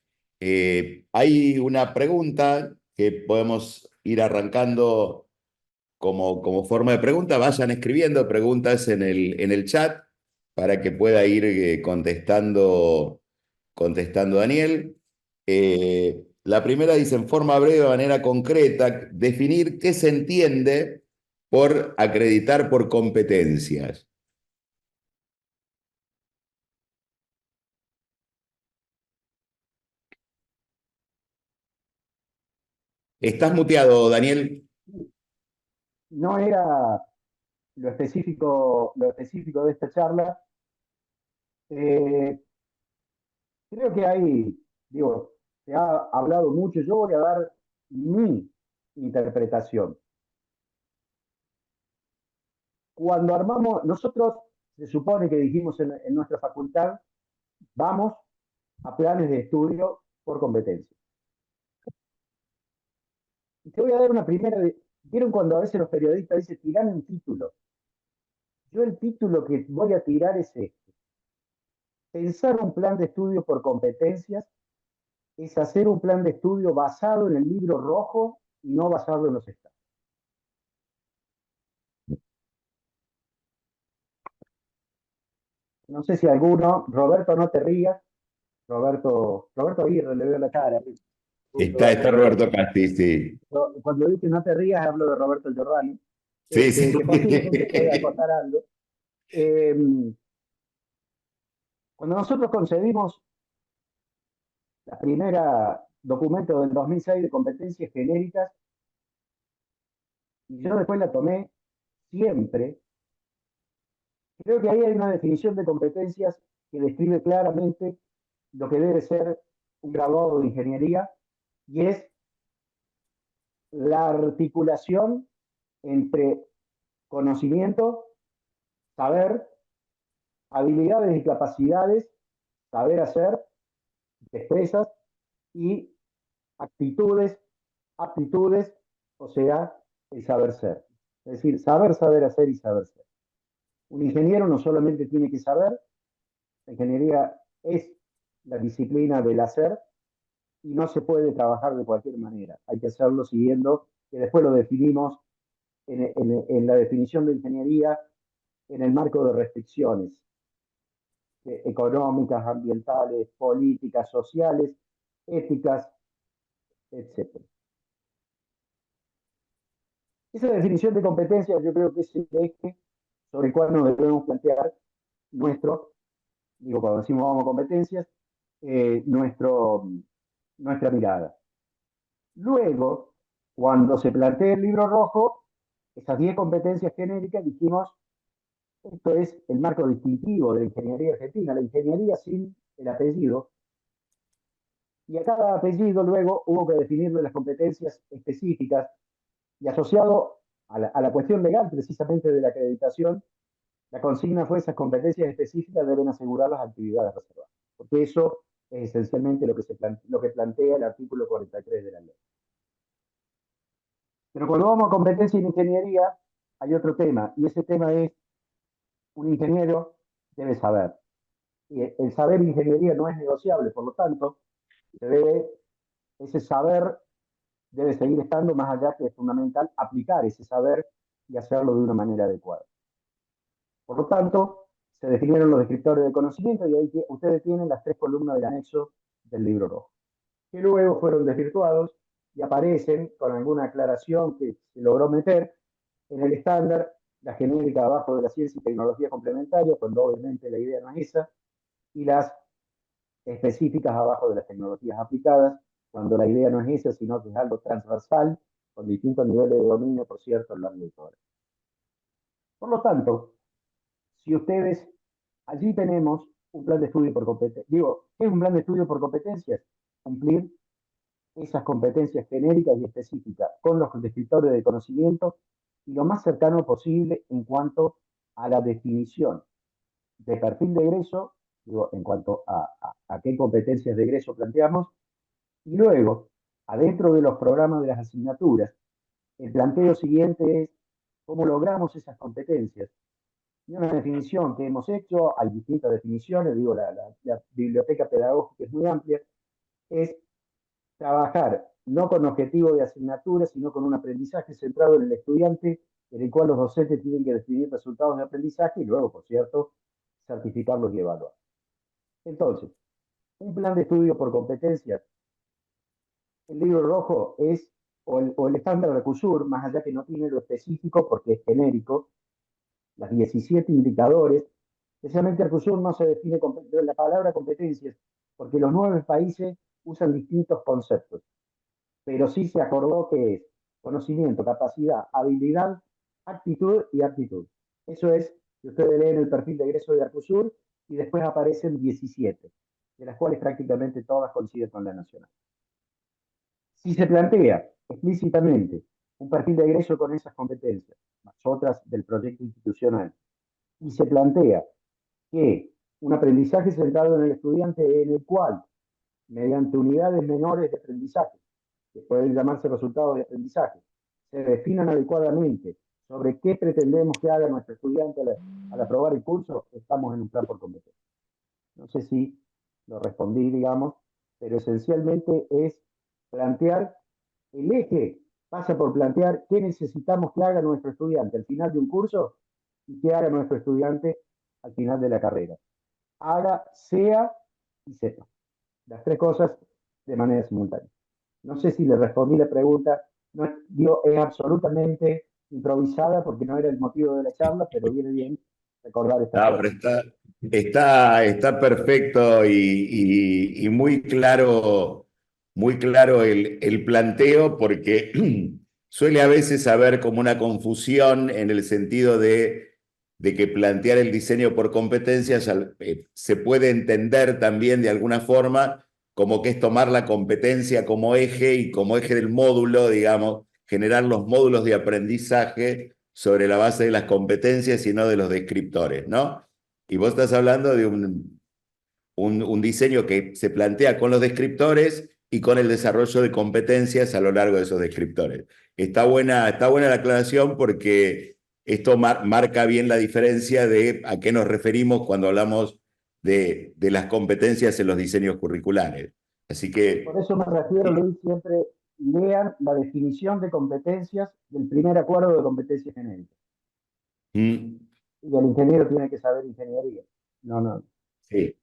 A: Hay una pregunta que podemos ir arrancando como forma de pregunta. Vayan escribiendo preguntas en el chat para que pueda ir contestando Daniel. La primera dice, en forma breve, de manera concreta, definir qué se entiende por acreditar por competencias. Estás muteado, Daniel.
C: No era lo específico de esta charla. Eh, Creo que hay, digo, se ha hablado mucho, yo voy a dar mi interpretación. Cuando armamos, nosotros se supone que dijimos en nuestra facultad, vamos a planes de estudio por competencia. Y te voy a dar una primera, ¿vieron cuando a veces los periodistas dicen, tiran un título? Yo el título que voy a tirar es este. Pensar un plan de estudio por competencias es hacer un plan de estudio basado en el libro rojo y no basado en los estados. No sé si alguno, Roberto, no te rías, Roberto Aguirre, le veo la cara.
A: Está Roberto Casti, sí.
C: Cuando dice no te rías, hablo de Roberto Giordani,
A: Sí, sí.
C: que posiblemente pueda contar algo. Eh, Cuando nosotros concebimos la primera documento del 2006 de competencias genéricas, y yo después la tomé siempre, creo que ahí hay una definición de competencias que describe claramente lo que debe ser un graduado de ingeniería, y es la articulación entre conocimiento, saber, habilidades y capacidades, saber hacer, destrezas y actitudes, aptitudes, o sea, el saber ser. Es decir, saber, saber hacer y saber ser. Un ingeniero no solamente tiene que saber, la ingeniería es la disciplina del hacer y no se puede trabajar de cualquier manera. Hay que hacerlo siguiendo, que después lo definimos en la definición de ingeniería en el marco de restricciones económicas, ambientales, políticas, sociales, éticas, etc. Esa definición de competencias yo creo que es el eje sobre el cual nos debemos plantear nuestro, digo, cuando decimos vamos a competencias, nuestra mirada. Luego, cuando se plantea el libro rojo, esas 10 competencias genéricas, dijimos, esto es el marco distintivo de la ingeniería argentina, la ingeniería sin el apellido, y a cada apellido luego hubo que definirle las competencias específicas y asociado a la cuestión legal precisamente de la acreditación, la consigna fue esas competencias específicas deben asegurar las actividades reservadas, porque eso es esencialmente lo que plantea el artículo 43 de la ley. Pero cuando vamos a competencia en ingeniería, hay otro tema, y ese tema es, un ingeniero debe saber. Y el saber en ingeniería no es negociable, por lo tanto, ese saber debe seguir estando, más allá que es fundamental aplicar ese saber y hacerlo de una manera adecuada. Por lo tanto, se definieron los descriptores de conocimiento y ahí ustedes tienen las 3 columnas del anexo del libro rojo, que luego fueron desvirtuados y aparecen con alguna aclaración que se logró meter en el estándar, la genérica abajo de la ciencia y tecnología complementaria, cuando obviamente la idea no es esa, y las específicas abajo de las tecnologías aplicadas, cuando la idea no es esa, sino que es algo transversal, con distintos niveles de dominio, por cierto, en la lectora. Por lo tanto, si ustedes, allí tenemos un plan de estudio por competencias. Digo, ¿qué es un plan de estudio por competencias? Cumplir esas competencias genéricas y específicas con los descriptores de conocimiento y lo más cercano posible en cuanto a la definición de perfil de egreso, digo, en cuanto a qué competencias de egreso planteamos, y luego, adentro de los programas de las asignaturas, el planteo siguiente es cómo logramos esas competencias Y una definición que hemos hecho, hay distintas definiciones, digo, la biblioteca pedagógica es muy amplia, es trabajar no con objetivo de asignatura, sino con un aprendizaje centrado en el estudiante, en el cual los docentes tienen que definir resultados de aprendizaje y luego, por cierto, certificarlos y evaluar. Entonces, un plan de estudio por competencias, el libro rojo es, o el estándar de CUSUR, más allá que no tiene lo específico porque es genérico, las 17 indicadores, especialmente CUSUR no se define la palabra competencias, porque los 9 países usan distintos conceptos, pero sí se acordó que es conocimiento, capacidad, habilidad, actitud y aptitud. Eso es, si ustedes leen el perfil de egreso de Arcusur, y después aparecen 17, de las cuales prácticamente todas coinciden con la nacional. Si se plantea explícitamente un perfil de egreso con esas competencias, más otras del proyecto institucional, y se plantea que un aprendizaje centrado en el estudiante en el cual, mediante unidades menores de aprendizaje, que pueden llamarse resultados de aprendizaje, se definan adecuadamente sobre qué pretendemos que haga nuestro estudiante al aprobar el curso, estamos en un plan por competencia. No sé si lo respondí, digamos, pero esencialmente es plantear el eje, pasa por plantear qué necesitamos que haga nuestro estudiante al final de un curso y qué haga nuestro estudiante al final de la carrera. Haga, sea y sepa. Las tres cosas de manera simultánea. No sé si le respondí la pregunta, no, digo, es absolutamente improvisada porque no era el motivo de la charla, pero viene bien recordar estas
A: No, pero
C: cosas.
A: está perfecto y muy claro el planteo, porque suele a veces haber como una confusión en el sentido de que plantear el diseño por competencias se puede entender también de alguna forma como que es tomar la competencia como eje y como eje del módulo, digamos, generar los módulos de aprendizaje sobre la base de las competencias y no de los descriptores, ¿no? Y vos estás hablando de un diseño que se plantea con los descriptores y con el desarrollo de competencias a lo largo de esos descriptores. Está buena la aclaración porque esto marca bien la diferencia de a qué nos referimos cuando hablamos de las competencias en los diseños curriculares. Así
C: Por
A: que,
C: eso me refiero, Luis, siempre lean la definición de competencias del primer acuerdo de competencias genéricas.
A: mm,
C: Y el ingeniero tiene que saber ingeniería. No, no.
A: sí,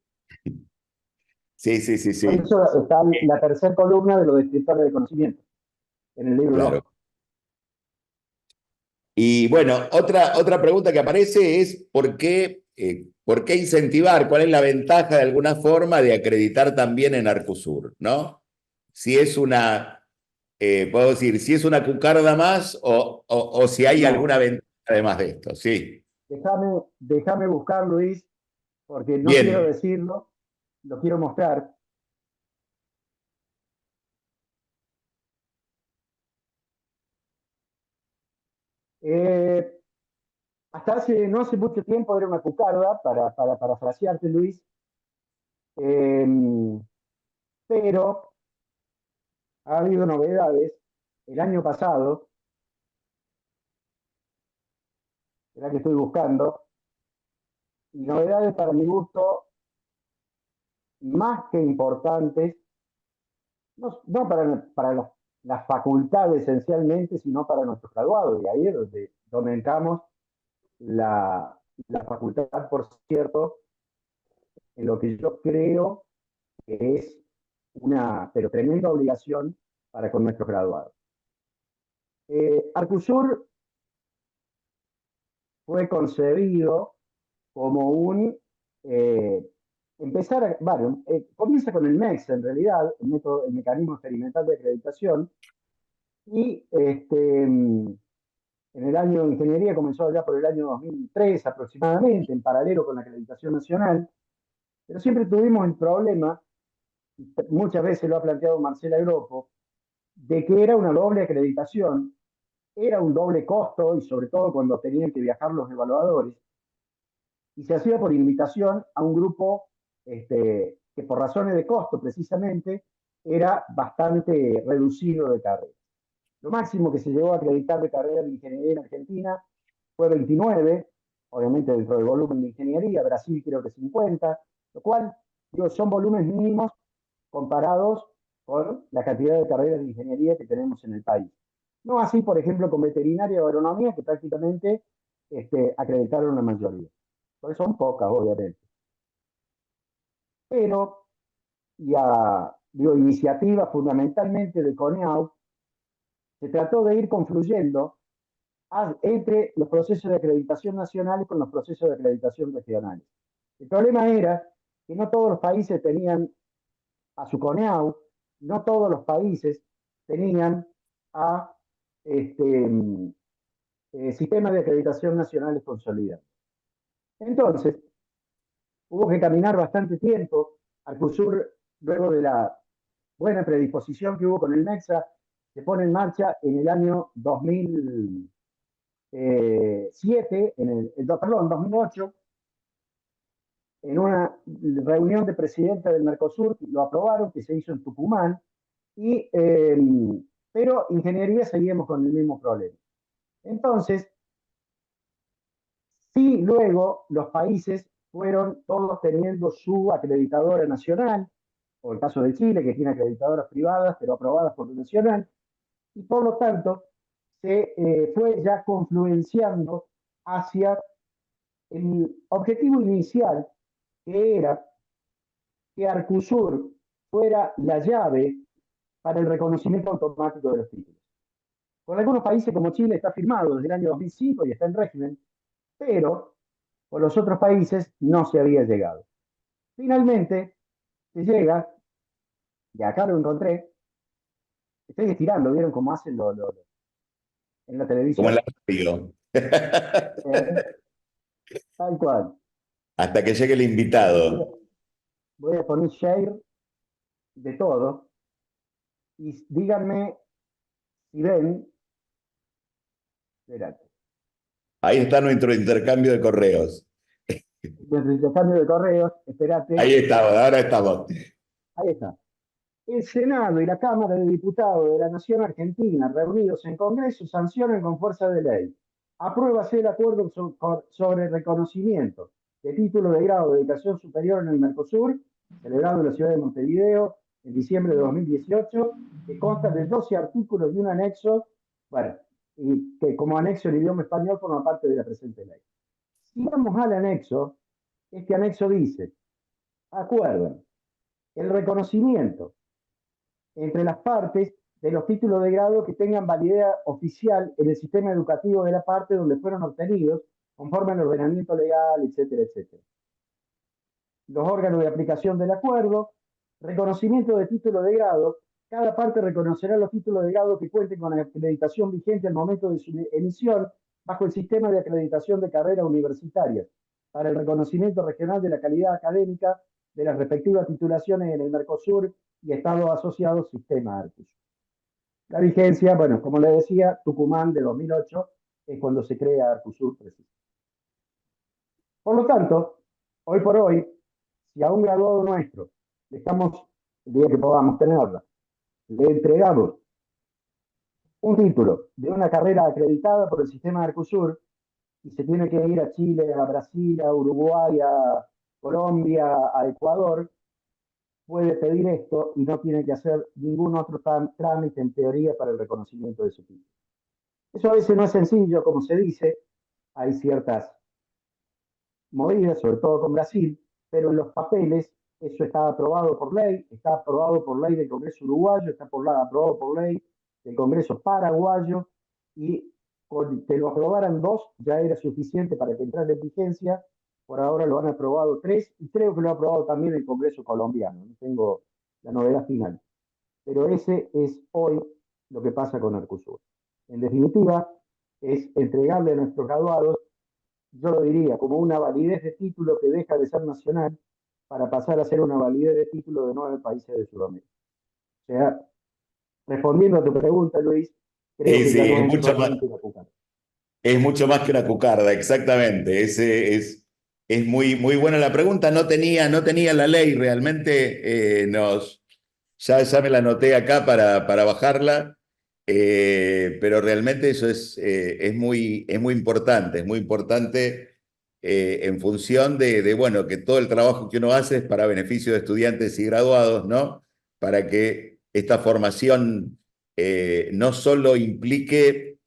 A: sí, sí, sí,
C: Por
A: sí,
C: eso está la tercera columna de los descriptores de conocimiento en el libro
A: claro.
C: rojo.
A: Y bueno, otra pregunta que aparece es ¿por qué incentivar? ¿Cuál es la ventaja de alguna forma de acreditar también en Arcosur, ¿no? Si es puedo decir, si es una cucarda más o si hay alguna
C: No,
A: ventaja además de esto, sí.
C: déjame buscar, Luis, porque no quiero
A: Bien,
C: decirlo, lo quiero mostrar. Eh, no hace mucho tiempo era una cucarda, para parafrasearte, Luis, eh, pero ha habido novedades. El año pasado, era que estoy buscando, y novedades para mi gusto más que importantes, no para las facultades esencialmente, sino para nuestros graduados. Y ahí es donde entramos la facultad, por cierto, en lo que yo creo que es una pero tremenda obligación para con nuestros graduados. Arcusur fue concebido como eh, bueno, comienza con el MEX en realidad, el mecanismo experimental de acreditación, y en el año de ingeniería comenzó ya por el año 2003 aproximadamente, en paralelo con la acreditación nacional, pero siempre tuvimos el problema, muchas veces lo ha planteado Marcela Gropo, de que era una doble acreditación, era un doble costo, y sobre todo cuando tenían que viajar los evaluadores, y se hacía por invitación a un grupo que por razones de costo precisamente era bastante reducido de carrera. Lo máximo que se llegó a acreditar de carrera de ingeniería en Argentina fue 29, obviamente dentro del volumen de ingeniería, Brasil creo que 50, lo cual, digo, son volúmenes mínimos comparados con la cantidad de carreras de ingeniería que tenemos en el país. No así, por ejemplo, con veterinaria o agronomía, que prácticamente acreditaron la mayoría. Porque son pocas, obviamente. Pero, digo, iniciativa fundamentalmente de CONEAU, se trató de ir confluyendo entre los procesos de acreditación nacionales con los procesos de acreditación regionales. El problema era que no todos los países tenían a su CONEAU, no todos los países tenían a sistemas de acreditación nacionales consolidados. Entonces, hubo que caminar bastante tiempo. Arcusur, luego de la buena predisposición que hubo con el MEXA, se pone en marcha en el año 2007, perdón, 2008, en una reunión de presidenta del Mercosur, lo aprobaron, que se hizo en Tucumán, pero ingeniería seguimos con el mismo problema. Entonces, sí, luego los países fueron todos teniendo su acreditadora nacional, o el caso de Chile, que tiene acreditadoras privadas, pero aprobadas por el nacional, y por lo tanto se fue ya confluenciando hacia el objetivo inicial, que era que Arcusur fuera la llave para el reconocimiento automático de los títulos. Con algunos países como Chile está firmado desde el año 2005 y está en régimen, pero con los otros países no se había llegado. Finalmente se llega, y acá lo encontré, estoy estirando, ¿vieron cómo hacen en la
A: Como en
C: televisión?
A: la radio.
C: Eh, Tal cual.
A: Hasta que llegue el invitado.
C: Voy a poner share de todo y díganme si ven, espérate,
A: Ahí está nuestro intercambio de correos.
C: desde el cambio de correos, espérate,
A: Ahí estamos, ahora estamos.
C: ahí está. El Senado y la Cámara de Diputados de la Nación Argentina, reunidos en Congreso, sancionan con fuerza de ley. Apruébase el acuerdo sobre reconocimiento de título de grado de educación superior en el Mercosur, celebrado en la ciudad de Montevideo en diciembre de 2018, que consta de 12 artículos y un anexo, bueno, y que como anexo el idioma español forma parte de la presente ley. Si vamos al anexo, este anexo dice, acuerdan el reconocimiento entre las partes de los títulos de grado que tengan validez oficial en el sistema educativo de la parte donde fueron obtenidos, conforme al ordenamiento legal, etcétera, etcétera. Los órganos de aplicación del acuerdo, reconocimiento de título de grado, cada parte reconocerá los títulos de grado que cuenten con acreditación vigente al momento de su emisión bajo el sistema de acreditación de carreras universitarias para el reconocimiento regional de la calidad académica de las respectivas titulaciones en el Mercosur y Estados asociados sistema Arcus. La vigencia, bueno, como le decía, Tucumán de 2008 es cuando se crea Arcusur. Por lo tanto, hoy por hoy, si a un graduado nuestro le estamos, el día que podamos tenerla, le entregamos un título de una carrera acreditada por el sistema Arcusur y se tiene que ir a Chile, a Brasil, a Uruguay, a Colombia, a Ecuador, puede pedir esto y no tiene que hacer ningún otro trámite en teoría para el reconocimiento de su título. Eso a veces no es sencillo, como se dice, hay ciertas movidas, sobre todo con Brasil, pero en los papeles eso está aprobado por ley, está aprobado por ley del Congreso uruguayo, está aprobado por ley del Congreso paraguayo y con que lo aprobaran dos ya era suficiente para que entrara en vigencia. Por ahora lo han aprobado tres y creo que lo ha aprobado también el Congreso colombiano. No tengo la novedad final. Pero ese es hoy lo que pasa con Arcusur. En definitiva, es entregarle a nuestros graduados, yo lo diría, como una validez de título que deja de ser nacional para pasar a ser una validez de título de 9 países de Sudamérica. O sea, respondiendo a tu pregunta, Luis, creo que ya
A: Sí,
C: no es solamente una cucaracha.
A: es mucho más que una cucarda, exactamente. Es muy, muy buena la pregunta. No tenía la ley, realmente ya me la anoté acá para bajarla, pero realmente eso es muy importante, es muy importante en función bueno, que todo el trabajo que uno hace es para beneficio de estudiantes y graduados, ¿no? Para que esta formación no solo implique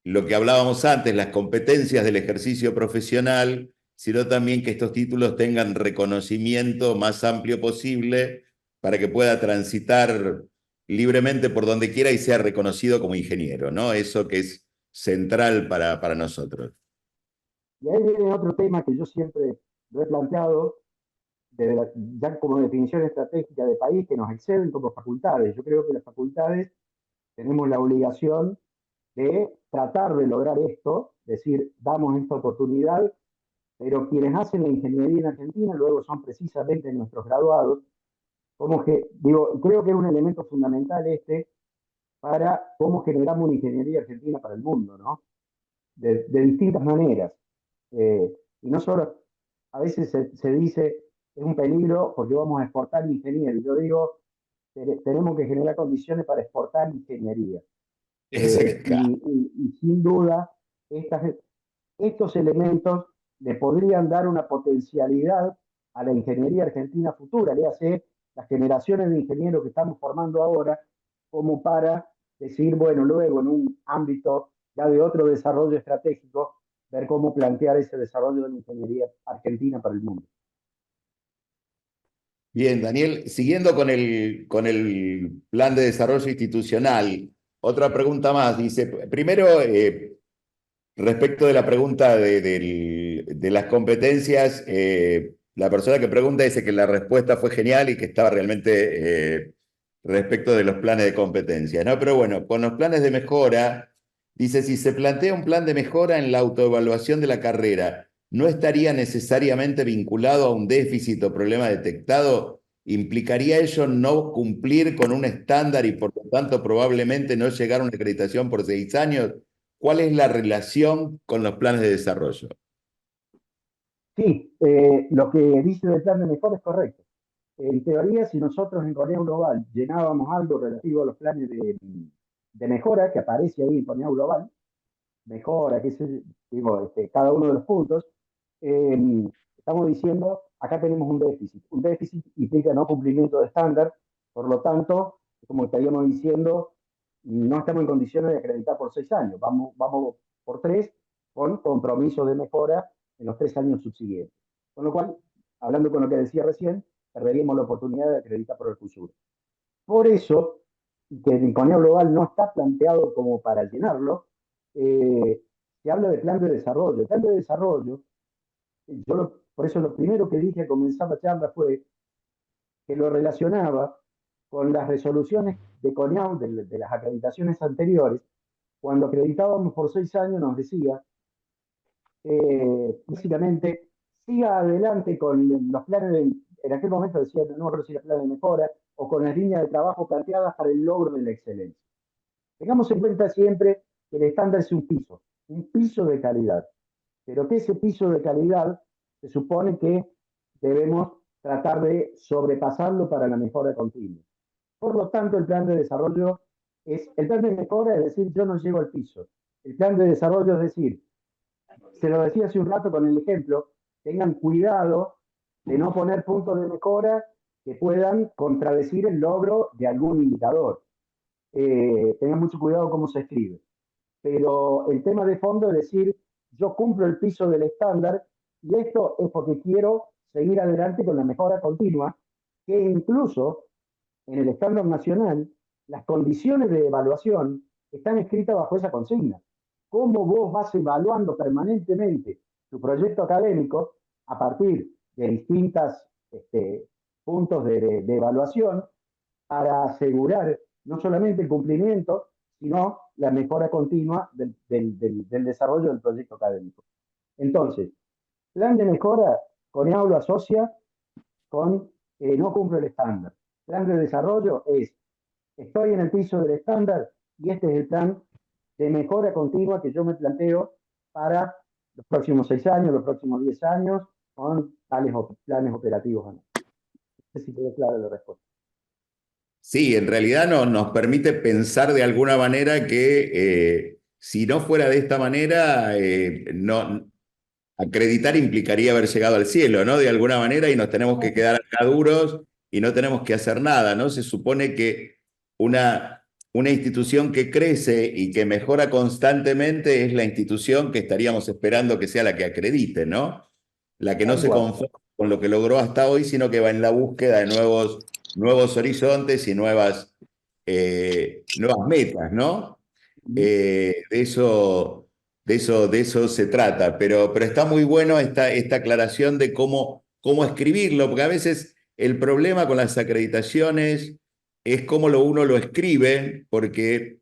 A: lo que hablábamos antes, las competencias del ejercicio profesional, sino también que estos títulos tengan reconocimiento más amplio posible para que pueda transitar libremente por donde quiera y sea reconocido como ingeniero, ¿no? Eso que es central para nosotros.
C: Y ahí viene otro tema que yo siempre lo he planteado, ya como definición estratégica de país, que nos exceden como facultades. Yo creo que las facultades tenemos la obligación de tratar de lograr esto, decir, damos esta oportunidad, pero quienes hacen la ingeniería en Argentina luego son precisamente nuestros graduados, como que, digo, creo que es un elemento fundamental para cómo generamos una ingeniería argentina para el mundo, ¿no? De distintas maneras. Y no solo, a veces se dice, es un peligro porque vamos a exportar ingeniería. Yo digo, tenemos que generar condiciones para exportar ingeniería. Y sin duda, estos elementos le podrían dar una potencialidad a la ingeniería argentina futura, le hace las generaciones de ingenieros que estamos formando ahora, como para decir, bueno, luego en un ámbito ya de otro desarrollo estratégico, ver cómo plantear ese desarrollo de la ingeniería argentina para el mundo.
A: Bien, Daniel, siguiendo con el plan de desarrollo institucional, otra pregunta más. Dice, primero, respecto de la pregunta de las competencias, la persona que pregunta dice que la respuesta fue genial y que estaba realmente respecto de los planes de competencias, ¿no? Pero bueno, con los planes de mejora, dice, si se plantea un plan de mejora en la autoevaluación de la carrera, ¿no estaría necesariamente vinculado a un déficit o problema detectado? ¿Implicaría ello no cumplir con un estándar y por lo tanto probablemente no llegar a una acreditación por 6 años? ¿Cuál es la relación con los planes de desarrollo?
C: Sí, lo que dice del plan de mejora es correcto. En teoría, si nosotros en Cornell Global llenábamos algo relativo a los planes de mejora que aparece ahí en Cornell Global, mejora, qué sé, digo, cada uno de los puntos, estamos diciendo, acá tenemos un déficit. Un déficit implica no cumplimiento de estándar, por lo tanto, como estaríamos diciendo, no estamos en condiciones de acreditar por 6 años, vamos por 3 con compromiso de mejora en los 3 años subsiguientes. Con lo cual, hablando con lo que decía recién, perderíamos la oportunidad de acreditar por el futuro. Por eso, que el Inconeo Global no está planteado como para llenarlo, se habla de plan de desarrollo. El plan de desarrollo, por eso lo primero que dije al comenzar la charla fue que lo relacionaba con las resoluciones de CONIAU, de las acreditaciones anteriores. Cuando acreditábamos por 6 años nos decía, básicamente, siga adelante con los planes en aquel momento decía, no recuerdo si era plan de mejora, o con las líneas de trabajo planteadas para el logro de la excelencia. Tengamos en cuenta siempre que el estándar es un piso de calidad, pero que ese piso de calidad se supone que debemos tratar de sobrepasarlo para la mejora continua. Por lo tanto, el plan de desarrollo el plan de mejora es decir, yo no llego al piso. El plan de desarrollo es decir, se lo decía hace un rato con el ejemplo, tengan cuidado de no poner puntos de mejora que puedan contradecir el logro de algún indicador. Tengan mucho cuidado cómo se escribe. Pero el tema de fondo es decir, yo cumplo el piso del estándar y esto es porque quiero seguir adelante con la mejora continua, que incluso en el estándar nacional, las condiciones de evaluación están escritas bajo esa consigna. Cómo vos vas evaluando permanentemente tu proyecto académico a partir de distintos puntos de evaluación para asegurar no solamente el cumplimiento, sino la mejora continua del desarrollo del proyecto académico. Entonces, plan de mejora, CONEAU lo asocia con no cumple el estándar. Plan de desarrollo es, estoy en el piso del estándar y este es el plan de mejora continua que yo me planteo para los próximos 6 años, los próximos 10 años, con tales planes operativos o no. No sé si quedó clara la respuesta.
A: Sí, en realidad nos permite pensar de alguna manera que si no fuera de esta manera, acreditar implicaría haber llegado al cielo, ¿no? De alguna manera, y nos tenemos que quedar acá duros y no tenemos que hacer nada, ¿no? Se supone que una institución que crece y que mejora constantemente es la institución que estaríamos esperando que sea la que acredite, ¿no? La que no
C: Tal
A: se
C: cual.
A: conforma con lo que logró hasta hoy, sino que va en la búsqueda de nuevos horizontes y nuevas metas, ¿no? De eso, de eso se trata, pero está muy bueno esta aclaración de cómo escribirlo, porque a veces el problema con las acreditaciones es cómo uno lo escribe, porque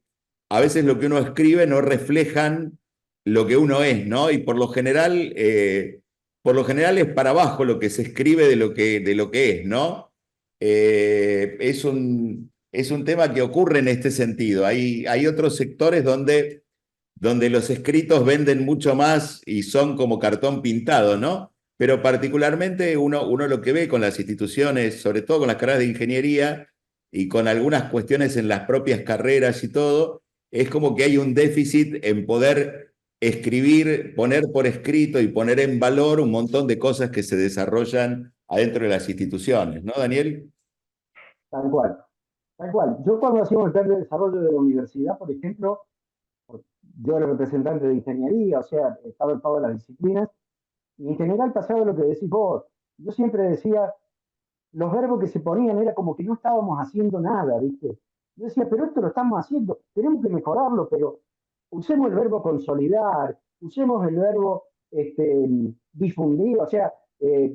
A: a veces lo que uno escribe no reflejan lo que uno es, ¿no? Y por lo general es para abajo lo que se escribe de lo que es, ¿no? Es un tema que ocurre en este sentido. Hay otros sectores donde los escritos venden mucho más y son como cartón pintado, ¿no? Pero particularmente uno lo que ve con las instituciones, sobre todo con las carreras de ingeniería y con algunas cuestiones en las propias carreras y todo, es como que hay un déficit en poder escribir, poner por escrito y poner en valor un montón de cosas que se desarrollan adentro de las instituciones, ¿no, Daniel?
C: Tal cual. Tal cual. Yo cuando hacíamos el plan de desarrollo de la universidad, por ejemplo, yo era representante de ingeniería, o sea, estaba en todas las disciplinas, y en general pasaba lo que decís vos. Yo siempre decía, los verbos que se ponían era como que no estábamos haciendo nada, ¿viste? Yo decía, pero esto lo estamos haciendo, tenemos que mejorarlo, pero usemos el verbo consolidar, usemos el verbo difundir, o sea, eh,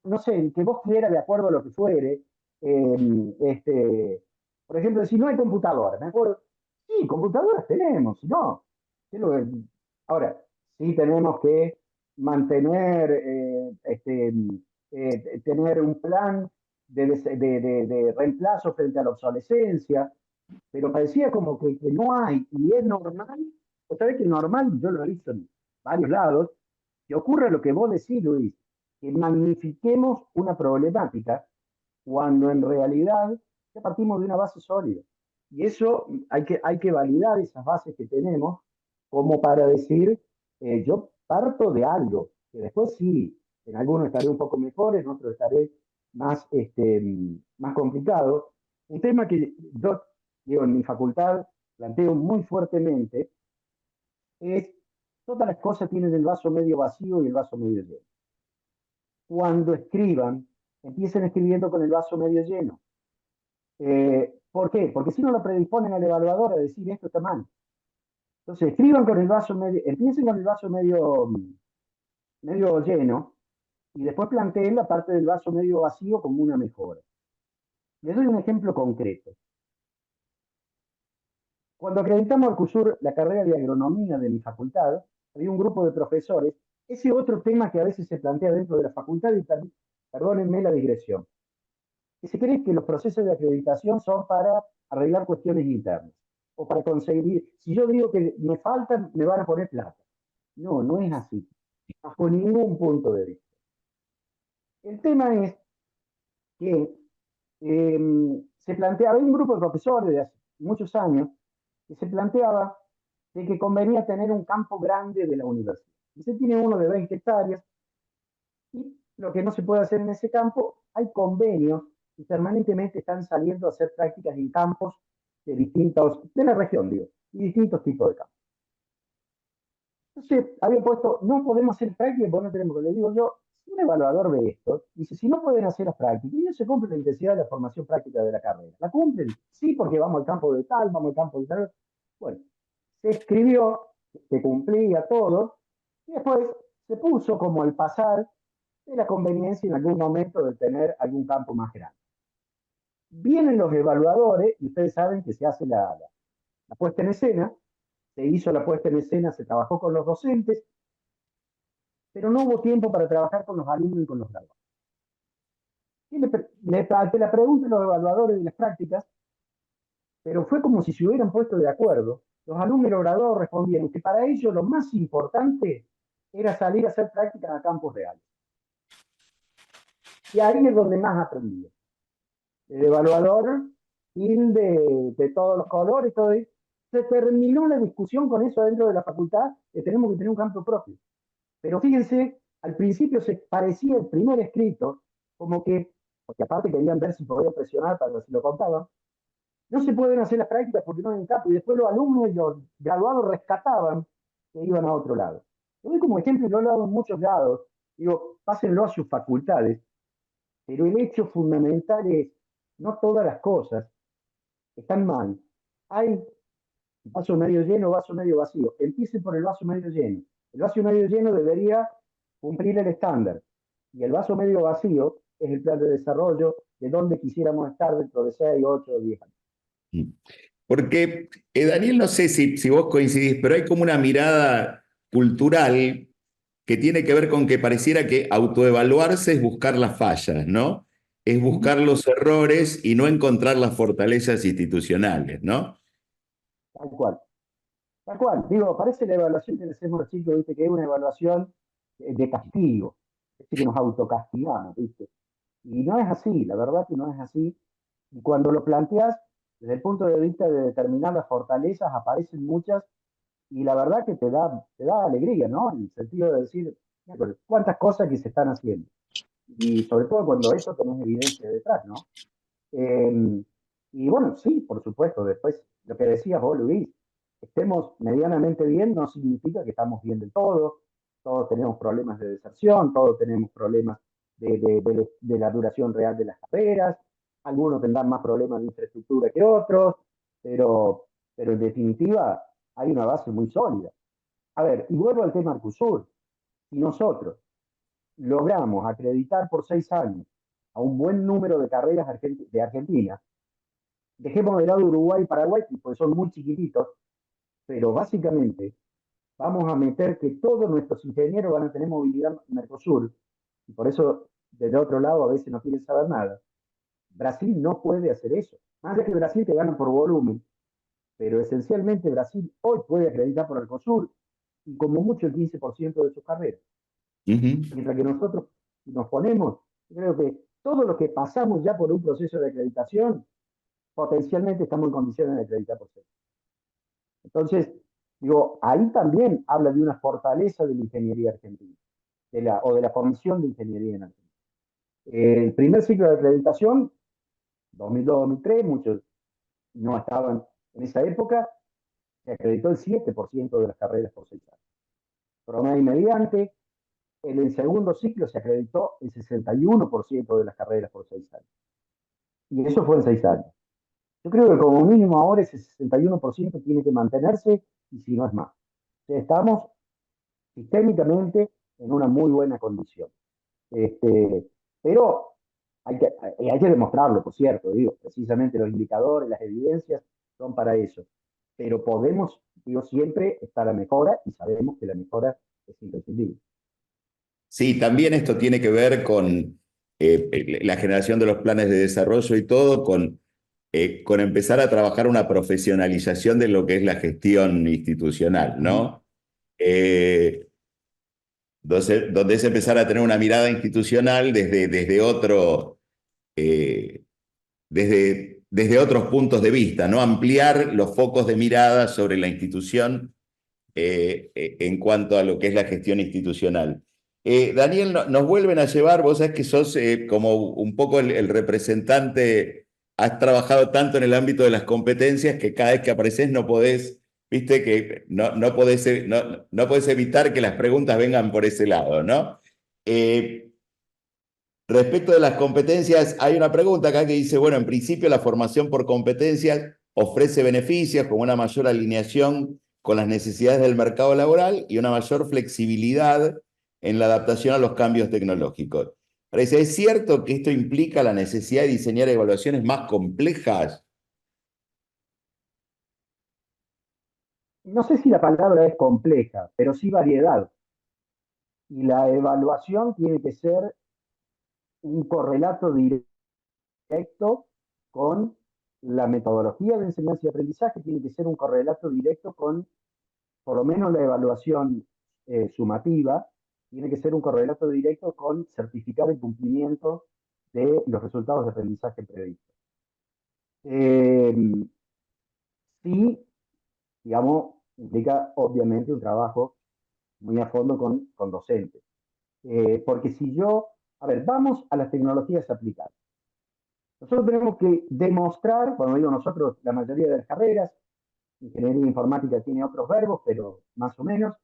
C: no sé, que vos quieras de acuerdo a lo que fuere. Por ejemplo, si no hay computadora, me acuerdo, sí, computadoras tenemos, si no. Ahora, sí tenemos que mantener, tener un plan de reemplazo frente a la obsolescencia, pero parecía como que no hay, y es normal, otra vez que es normal, yo lo he visto en varios lados, que ocurre lo que vos decís, Luis, que magnifiquemos una problemática cuando en realidad ya partimos de una base sólida. Y eso hay que validar esas bases que tenemos como para decir, yo parto de algo, que después sí, en algunos estaré un poco mejor, en otros estaré más, más complicado. Un tema que yo, digo, en mi facultad planteo muy fuertemente es, todas las cosas tienen el vaso medio vacío y el vaso medio lleno. Cuando escriban, empiecen escribiendo con el vaso medio lleno. ¿Por qué? Porque si no lo predisponen al evaluador a decir esto está mal. Entonces, escriban con el vaso medio, empiecen con el vaso medio lleno y después planteen la parte del vaso medio vacío como una mejora. Les doy un ejemplo concreto. Cuando acreditamos al CUSUR la carrera de agronomía de mi facultad, había un grupo de profesores, ese otro tema que a veces se plantea dentro de la facultad, y perdónenme la digresión, que se cree que los procesos de acreditación son para arreglar cuestiones internas o para conseguir, si yo digo que me faltan, me van a poner plata. No, no es así, bajo ningún punto de vista. El tema es que se planteaba, hay un grupo de profesores de hace muchos años que se planteaba de que convenía tener un campo grande de la universidad. Y se tiene uno de 20 hectáreas y lo que no se puede hacer en ese campo, hay convenios y permanentemente están saliendo a hacer prácticas en campos de la región, digo, y distintos tipos de campos. Entonces, había puesto, no podemos hacer prácticas porque no tenemos que. Le digo yo, si un evaluador ve esto, dice, si no pueden hacer las prácticas, ellos se cumplen la intensidad de la formación práctica de la carrera. ¿La cumplen? Sí, porque vamos al campo de tal, vamos al campo de tal. Bueno, se escribió, se cumplía todo, y después se puso como el pasar de la conveniencia en algún momento de tener algún campo más grande. Vienen los evaluadores, y ustedes saben que se hace la puesta en escena, se hizo la puesta en escena, se trabajó con los docentes, pero no hubo tiempo para trabajar con los alumnos y con los graduados. Y ante la pregunta de los evaluadores de las prácticas, pero fue como si se hubieran puesto de acuerdo. Los alumnos y los graduados respondieron que para ellos lo más importante era salir a hacer prácticas a campos reales. Y ahí es donde más aprendí. El evaluador, de todos los colores, todo eso. Se terminó la discusión con eso dentro de la facultad, que tenemos que tener un campo propio. Pero fíjense, al principio se parecía el primer escrito, como que, porque aparte querían ver si podían presionar para ver si lo contaban, no se pueden hacer las prácticas porque no hay campo, y después los alumnos y los graduados rescataban que iban a otro lado. Lo doy como ejemplo y lo he dado en muchos lados. Digo, pásenlo a sus facultades, pero el hecho fundamental es, no todas las cosas están mal. Hay vaso medio lleno, vaso medio vacío. Empiecen por el vaso medio lleno. El vaso medio lleno debería cumplir el estándar. Y el vaso medio vacío es el plan de desarrollo de donde quisiéramos estar dentro de 6, 8 o 10 años.
A: Porque, Daniel, no sé si vos coincidís, pero hay como una mirada cultural que tiene que ver con que pareciera que autoevaluarse es buscar las fallas, ¿no? Es buscar los errores y no encontrar las fortalezas institucionales, ¿no?
C: Tal cual. Tal cual. Digo, parece la evaluación que le hacemos a los chicos, ¿viste? Que es una evaluación de castigo. Es decir, que nos autocastigamos, ¿viste? Y no es así, la verdad que no es así. Y cuando lo planteas desde el punto de vista de determinar las fortalezas, aparecen muchas y la verdad que te da alegría, ¿no? En el sentido de decir, cuántas cosas que se están haciendo. Y sobre todo cuando eso tenés evidencia detrás, ¿no? Y bueno, sí, por supuesto, después lo que decías vos, Luis, estemos medianamente bien no significa que estamos bien del todo, todos tenemos problemas de deserción, todos tenemos problemas de la duración real de las carreras, algunos tendrán más problemas de infraestructura que otros, pero, pero en definitiva hay una base muy sólida. A ver, y vuelvo al tema Arcusur, si nosotros logramos acreditar por 6 años a un buen número de carreras de Argentina, dejemos de lado Uruguay y Paraguay, porque son muy chiquititos, pero básicamente vamos a meter que todos nuestros ingenieros van a tener movilidad Mercosur, y por eso, desde otro lado, a veces no quieren saber nada. Brasil no puede hacer eso. Más de que Brasil te gana por volumen, pero esencialmente Brasil hoy puede acreditar por Mercosur y como mucho el 15% de sus carreras.
A: Ujú.
C: Mientras que nosotros nos ponemos, creo que todo lo que pasamos ya por un proceso de acreditación, potencialmente estamos en condiciones de acreditar por ser. Entonces, digo, ahí también habla de una fortaleza de la ingeniería argentina, o de la formación de ingeniería en Argentina. El primer ciclo de acreditación, 2002-2003, muchos no estaban en esa época, se acreditó el 7% de las carreras por 6 años. Promedio mediante, en el segundo ciclo se acreditó el 61% de las carreras por 6 años. Y eso fue en 6 años. Yo creo que como mínimo ahora ese 61% tiene que mantenerse y si no es más. O sea, estamos sistémicamente en una muy buena condición. Este, pero hay que demostrarlo, por cierto, digo, precisamente los indicadores, las evidencias son para eso. Pero podemos, digo, siempre estar a mejora y sabemos que la mejora es imprescindible.
A: Sí, también esto tiene que ver con la generación de los planes de desarrollo y todo, con empezar a trabajar una profesionalización de lo que es la gestión institucional, ¿no? Eh, donde es empezar a tener una mirada institucional desde desde otros puntos de vista, ¿no? Ampliar los focos de mirada sobre la institución en cuanto a lo que es la gestión institucional. Daniel, nos vuelven a llevar, vos sabés que sos como un poco el representante, has trabajado tanto en el ámbito de las competencias que cada vez que apareces no podés, viste que no podés evitar que las preguntas vengan por ese lado, ¿no? Respecto de las competencias, hay una pregunta acá que dice, bueno, en principio la formación por competencias ofrece beneficios como una mayor alineación con las necesidades del mercado laboral y una mayor flexibilidad en la adaptación a los cambios tecnológicos. Parece, ¿es cierto que esto implica la necesidad de diseñar evaluaciones más complejas?
C: No sé si la palabra es compleja, pero sí variedad. Y la evaluación tiene que ser un correlato directo con la metodología de enseñanza y aprendizaje, tiene que ser un correlato directo con, por lo menos, la evaluación sumativa, tiene que ser un correlato directo con certificar el cumplimiento de los resultados de aprendizaje previstos. Eh, sí, digamos, implica obviamente un trabajo muy a fondo con docentes. Porque si yo, a ver, vamos a las tecnologías aplicadas. Nosotros tenemos que demostrar, cuando digo nosotros, la mayoría de las carreras, ingeniería informática tiene otros verbos, pero más o menos,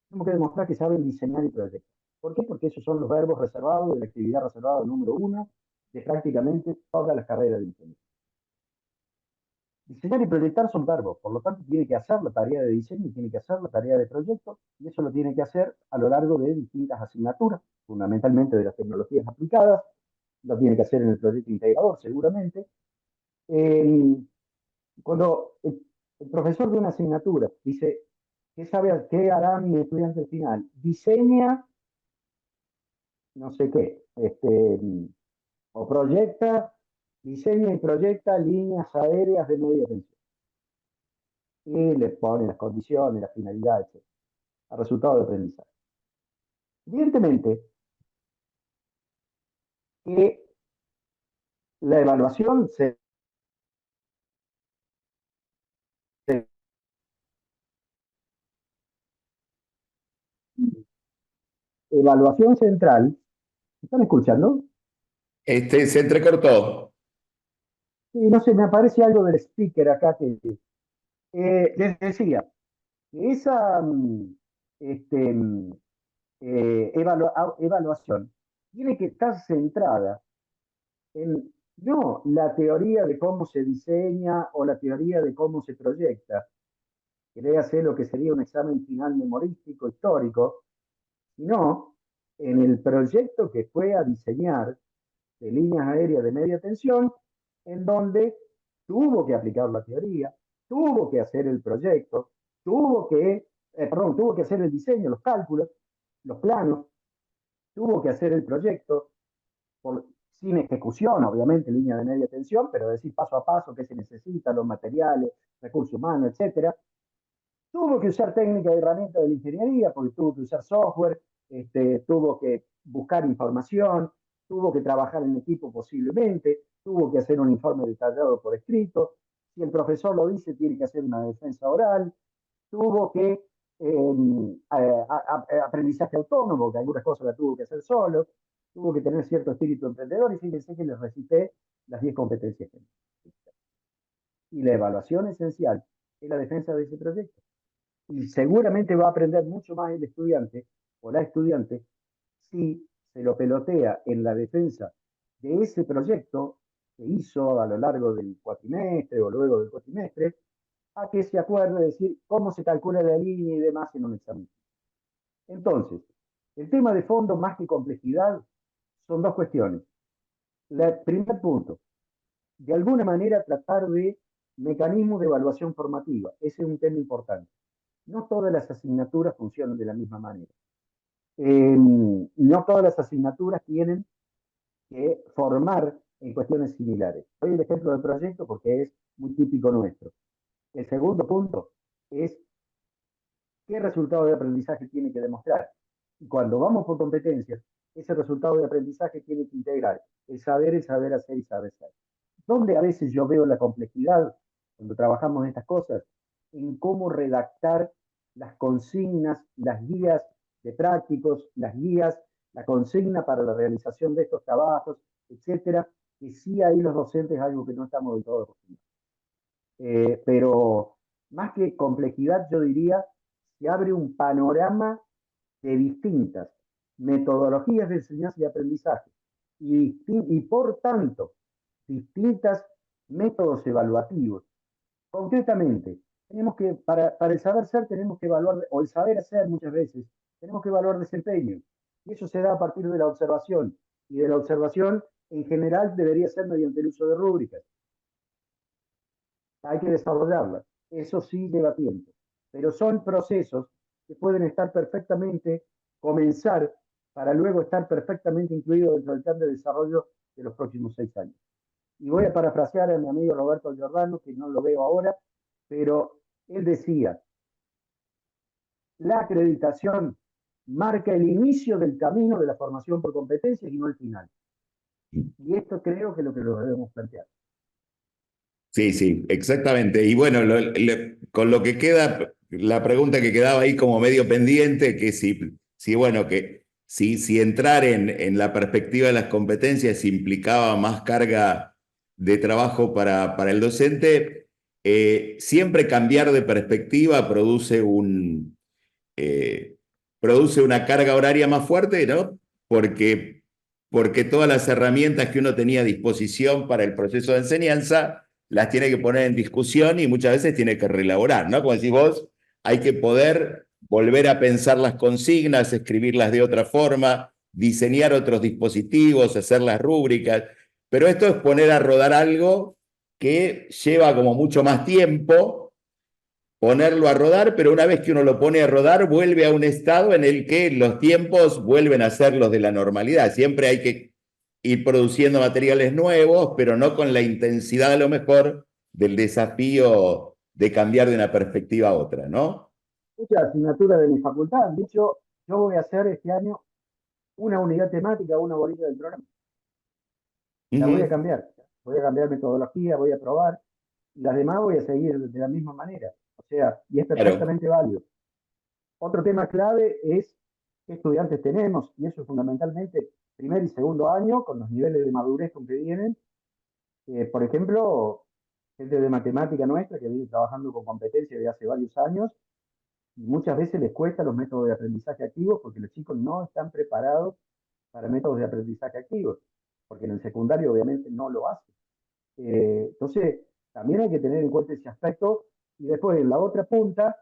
C: tenemos que demostrar que saben diseñar y proyectar. ¿Por qué? Porque esos son los verbos reservados de la actividad reservada número 1 de prácticamente todas las carreras de ingeniería. Diseñar y proyectar son verbos, por lo tanto tiene que hacer la tarea de diseño y tiene que hacer la tarea de proyecto, y eso lo tiene que hacer a lo largo de distintas asignaturas, fundamentalmente de las tecnologías aplicadas, lo tiene que hacer en el proyecto integrador seguramente. Cuando el profesor de una asignatura dice, ¿qué hará mi estudiante al final? Diseña no sé qué, o proyecta, diseña y proyecta líneas aéreas de media tensión. Y le pone las condiciones, las finalidades, etc. Al resultado de aprendizaje. Evidentemente que la evaluación evaluación central, ¿están escuchando?
A: Se entrecortó.
C: Sí, no sé, me aparece algo del speaker acá que les decía que esa este, evaluación tiene que estar centrada en no la teoría de cómo se diseña o la teoría de cómo se proyecta, que debe hacer lo que sería un examen final memorístico histórico, sino en el proyecto que fue a diseñar de líneas aéreas de media tensión, en donde tuvo que aplicar la teoría, tuvo que hacer el proyecto, tuvo que hacer el diseño, los cálculos, los planos, tuvo que hacer el proyecto, por, sin ejecución, obviamente, línea de media tensión, pero decir paso a paso qué se necesita, los materiales, recursos humanos, etcétera. Tuvo que usar técnicas y herramientas de la ingeniería, porque tuvo que usar software, tuvo que buscar información, tuvo que trabajar en equipo posiblemente, tuvo que hacer un informe detallado por escrito. Si el profesor lo dice, tiene que hacer una defensa oral, tuvo que aprendizaje autónomo, que algunas cosas la tuvo que hacer solo, tuvo que tener cierto espíritu emprendedor, y fíjense que les recité las 10 competencias. Y la evaluación esencial es la defensa de ese proyecto. Y seguramente va a aprender mucho más el estudiante o la estudiante si se lo pelotea en la defensa de ese proyecto que hizo a lo largo del cuatrimestre o luego del cuatrimestre, a que se acuerde de decir cómo se calcula la línea y demás en un examen. Entonces, el tema de fondo más que complejidad son dos cuestiones. El primer punto, de alguna manera tratar de mecanismos de evaluación formativa. Ese es un tema importante. No todas las asignaturas funcionan de la misma manera. No todas las asignaturas tienen que formar en cuestiones similares. Doy el ejemplo del proyecto porque es muy típico nuestro. El segundo punto es qué resultado de aprendizaje tiene que demostrar. Y cuando vamos por competencias, ese resultado de aprendizaje tiene que integrar el saber hacer y saber ser. Donde a veces yo veo la complejidad cuando trabajamos en estas cosas, en cómo redactar las consignas, las guías de prácticos, las guías, la consigna para la realización de estos trabajos, etcétera, que sí ahí los docentes es algo que no estamos del todo acostumbrados. Pero más que complejidad, yo diría, se abre un panorama de distintas metodologías de enseñanza y aprendizaje y por tanto, distintos métodos evaluativos. Concretamente, tenemos que, para el saber ser, tenemos que evaluar, o el saber hacer muchas veces, tenemos que evaluar desempeño. Y eso se da a partir de la observación. Y de la observación, en general, debería ser mediante el uso de rúbricas. Hay que desarrollarlas. Eso sí lleva tiempo. Pero son procesos que pueden estar perfectamente, comenzar para luego estar perfectamente incluidos dentro del plan de desarrollo de los próximos 6 años. Y voy a parafrasear a mi amigo Roberto Giordano, que no lo veo ahora, pero él decía, la acreditación marca el inicio del camino de la formación por competencias y no el final. Y esto creo que es lo que lo debemos plantear.
A: Sí, sí, exactamente. Y bueno, con lo que queda la pregunta que quedaba ahí como medio pendiente, que bueno, que si entrar en la perspectiva de las competencias implicaba más carga de trabajo para el docente, siempre cambiar de perspectiva eh, produce una carga horaria más fuerte, ¿no? Porque todas las herramientas que uno tenía a disposición para el proceso de enseñanza las tiene que poner en discusión y muchas veces tiene que reelaborar, ¿no? Como decís vos, hay que poder volver a pensar las consignas, escribirlas de otra forma, diseñar otros dispositivos, hacer las rúbricas, pero esto es poner a rodar algo que lleva como mucho más tiempo ponerlo a rodar, pero una vez que uno lo pone a rodar, vuelve a un estado en el que los tiempos vuelven a ser los de la normalidad. Siempre hay que ir produciendo materiales nuevos, pero no con la intensidad a lo mejor del desafío de cambiar de una perspectiva a otra, ¿no?
C: Muchas asignaturas de mi facultad han dicho, yo voy a hacer este año una unidad temática, una bolita del programa. La voy a cambiar metodología, voy a probar, y las demás voy a seguir de la misma manera. O sea, y es
A: Claro.
C: perfectamente válido. Otro tema clave es qué estudiantes tenemos, y eso es fundamentalmente primer y segundo año, con los niveles de madurez con que vienen. Por ejemplo, gente de matemática nuestra que viene trabajando con competencia de hace varios años, y muchas veces les cuesta los métodos de aprendizaje activos porque los chicos no están preparados para métodos de aprendizaje activos, porque en el secundario obviamente no lo hacen. Entonces, también hay que tener en cuenta ese aspecto. Y después, en la otra punta,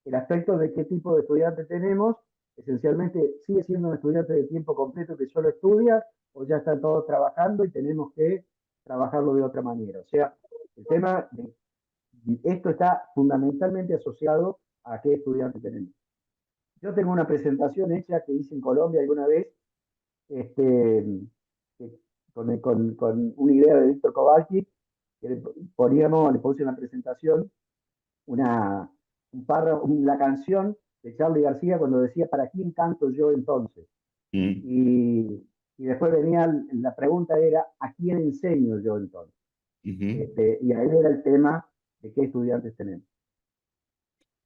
C: el aspecto de qué tipo de estudiante tenemos. Esencialmente, sigue siendo un estudiante de tiempo completo que solo estudia, o ya están todos trabajando y tenemos que trabajarlo de otra manera. O sea, el tema de esto está fundamentalmente asociado a qué estudiante tenemos. Yo tengo una presentación hecha que hice en Colombia alguna vez, este, con una idea de Víctor Kowalski, que le puse en la presentación una, la canción de Charlie García cuando decía, ¿para quién canto yo entonces?
A: Mm.
C: Y después venía, la pregunta era, ¿a quién enseño yo entonces? Y ahí era el tema de qué estudiantes tenemos.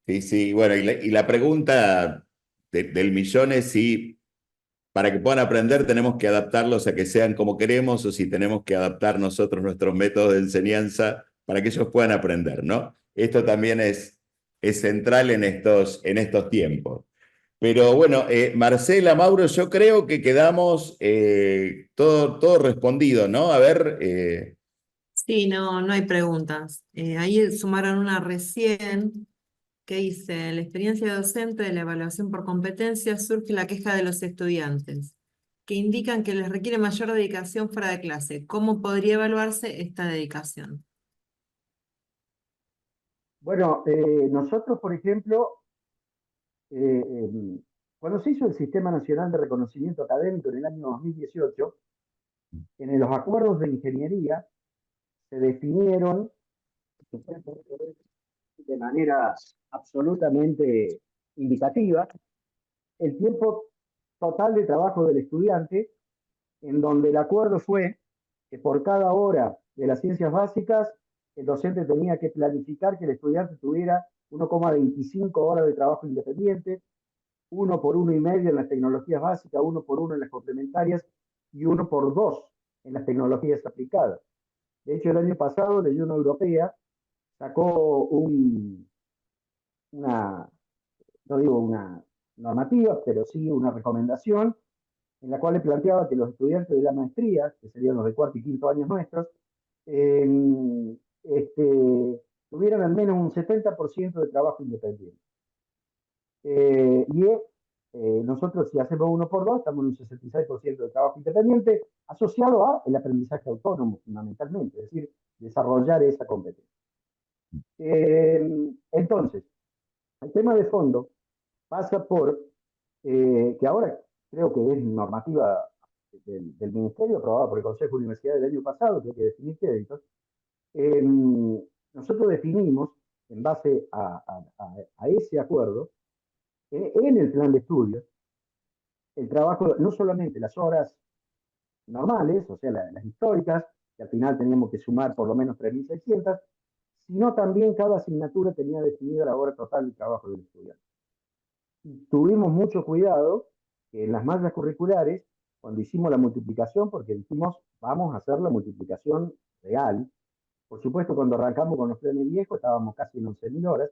A: Sí, sí, bueno, y la pregunta del millón es si para que puedan aprender tenemos que adaptarlos a que sean como queremos o si tenemos que adaptar nosotros nuestros métodos de enseñanza para que ellos puedan aprender, ¿no? Esto también es central en estos tiempos. Pero bueno, Marcela, Mauro, yo creo que quedamos todo respondido, ¿no? A ver,
D: Sí, no, no hay preguntas. Ahí sumaron una recién que dice, en la experiencia docente de la evaluación por competencias surge la queja de los estudiantes, que indican que les requiere mayor dedicación fuera de clase. ¿Cómo podría evaluarse esta dedicación?
C: Bueno, nosotros, por ejemplo, cuando se hizo el Sistema Nacional de Reconocimiento Académico en el año 2018, en los acuerdos de ingeniería se definieron de manera absolutamente indicativa el tiempo total de trabajo del estudiante, en donde el acuerdo fue que por cada hora de las ciencias básicas, el docente tenía que planificar que el estudiante tuviera 1,25 horas de trabajo independiente, 1 por 1,5 en las tecnologías básicas, 1 por 1 en las complementarias y 1 por 2 en las tecnologías aplicadas. De hecho, el año pasado la Unión Europea sacó una, no digo una normativa, pero sí una recomendación en la cual le planteaba que los estudiantes de la maestría, que serían los de cuarto y quinto años nuestros, tuvieran al menos un 70% de trabajo independiente. Nosotros si hacemos 1 por 2, estamos en un 66% de trabajo independiente asociado a el aprendizaje autónomo fundamentalmente, es decir, desarrollar esa competencia. Entonces, el tema de fondo pasa por que ahora creo que es normativa del Ministerio, aprobada por el Consejo de Universidad del año pasado, que hay que definir créditos. Nosotros definimos, en base a ese acuerdo, en el plan de estudios, el trabajo, no solamente las horas normales, o sea, las históricas, que al final teníamos que sumar por lo menos 3.600, sino también cada asignatura tenía definida la hora total de trabajo del estudiante. Y tuvimos mucho cuidado en las mallas curriculares, cuando hicimos la multiplicación, porque dijimos, vamos a hacer la multiplicación real. Por supuesto, cuando arrancamos con los planes viejos, estábamos casi en 11.000 horas.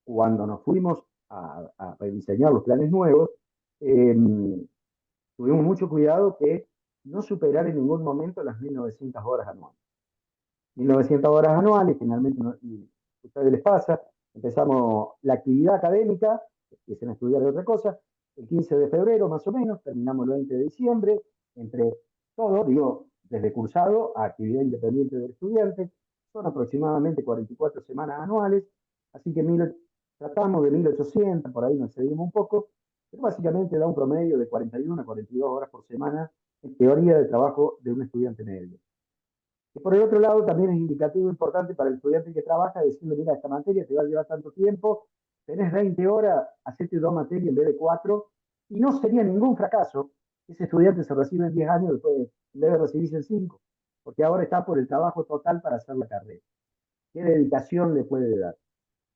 C: Cuando nos fuimos a rediseñar los planes nuevos, tuvimos mucho cuidado que no superar en ningún momento las 1.900 horas anuales. 1.900 horas anuales, finalmente a ustedes les pasa, empezamos la actividad académica, empiezan a estudiar de otra cosa, el 15 de febrero más o menos, terminamos el 20 de diciembre, entre todo, digo, desde cursado a actividad independiente del estudiante, son aproximadamente 44 semanas anuales, así que tratamos de 1.800, por ahí nos excedimos un poco, pero básicamente da un promedio de 41 a 42 horas por semana en teoría de trabajo de un estudiante medio. Y por el otro lado, también es indicativo importante para el estudiante que trabaja decirle, mira, esta materia te va a llevar tanto tiempo, tenés 20 horas, hacete 2 materias en vez de 4, y no sería ningún fracaso que ese estudiante se reciba en 10 años después, en vez de recibirse en 5, porque ahora está por el trabajo total para hacer la carrera. ¿Qué dedicación le puede dar?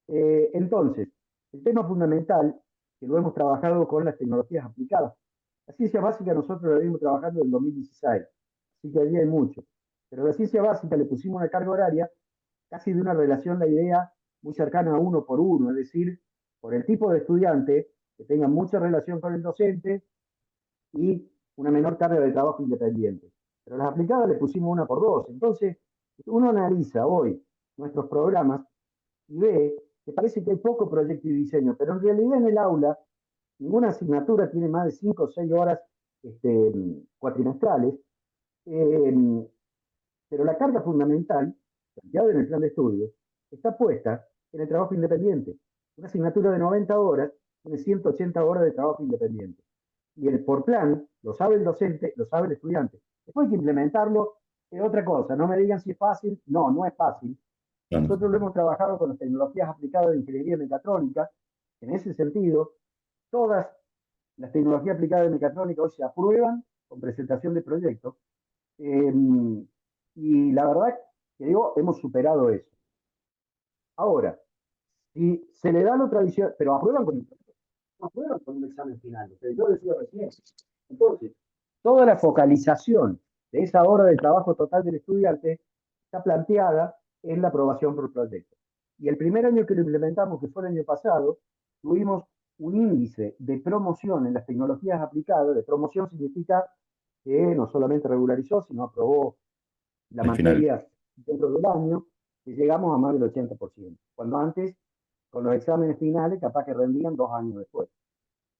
C: Entonces, el tema fundamental, que lo hemos trabajado con las tecnologías aplicadas. La ciencia básica nosotros la venimos trabajando en 2016, así que allí hay mucho. Pero a la ciencia básica le pusimos una carga horaria casi de una relación, la idea, muy cercana a 1 por 1, es decir, por el tipo de estudiante que tenga mucha relación con el docente y una menor carga de trabajo independiente. Pero las aplicadas le pusimos 1 por 2. Entonces, uno analiza hoy nuestros programas y ve que parece que hay poco proyecto y diseño, pero en realidad en el aula ninguna asignatura tiene más de 5 o 6 horas cuatrimestrales, eh, pero la carga fundamental, planteada en el plan de estudios, está puesta en el trabajo independiente. Una asignatura de 90 horas tiene 180 horas de trabajo independiente. Y el por plan lo sabe el docente, lo sabe el estudiante. Después hay que implementarlo, es otra cosa. No me digan si es fácil. No, no es fácil. Nosotros lo hemos trabajado con las tecnologías aplicadas de ingeniería mecatrónica. En ese sentido, todas las tecnologías aplicadas de mecatrónica hoy se aprueban con presentación de proyectos. Y la verdad que digo, hemos superado eso. Ahora, si se le da lo tradicional, pero aprueban con un examen final, yo decía recién. Entonces, toda la focalización de esa hora de trabajo total del estudiante está planteada en la aprobación por proyecto. Y el primer año que lo implementamos, que fue el año pasado, tuvimos un índice de promoción en las tecnologías aplicadas. De promoción significa que no solamente regularizó, sino aprobó la materia dentro del año, que llegamos a más del 80%. Cuando antes, con los exámenes finales, capaz que rendían 2 años después.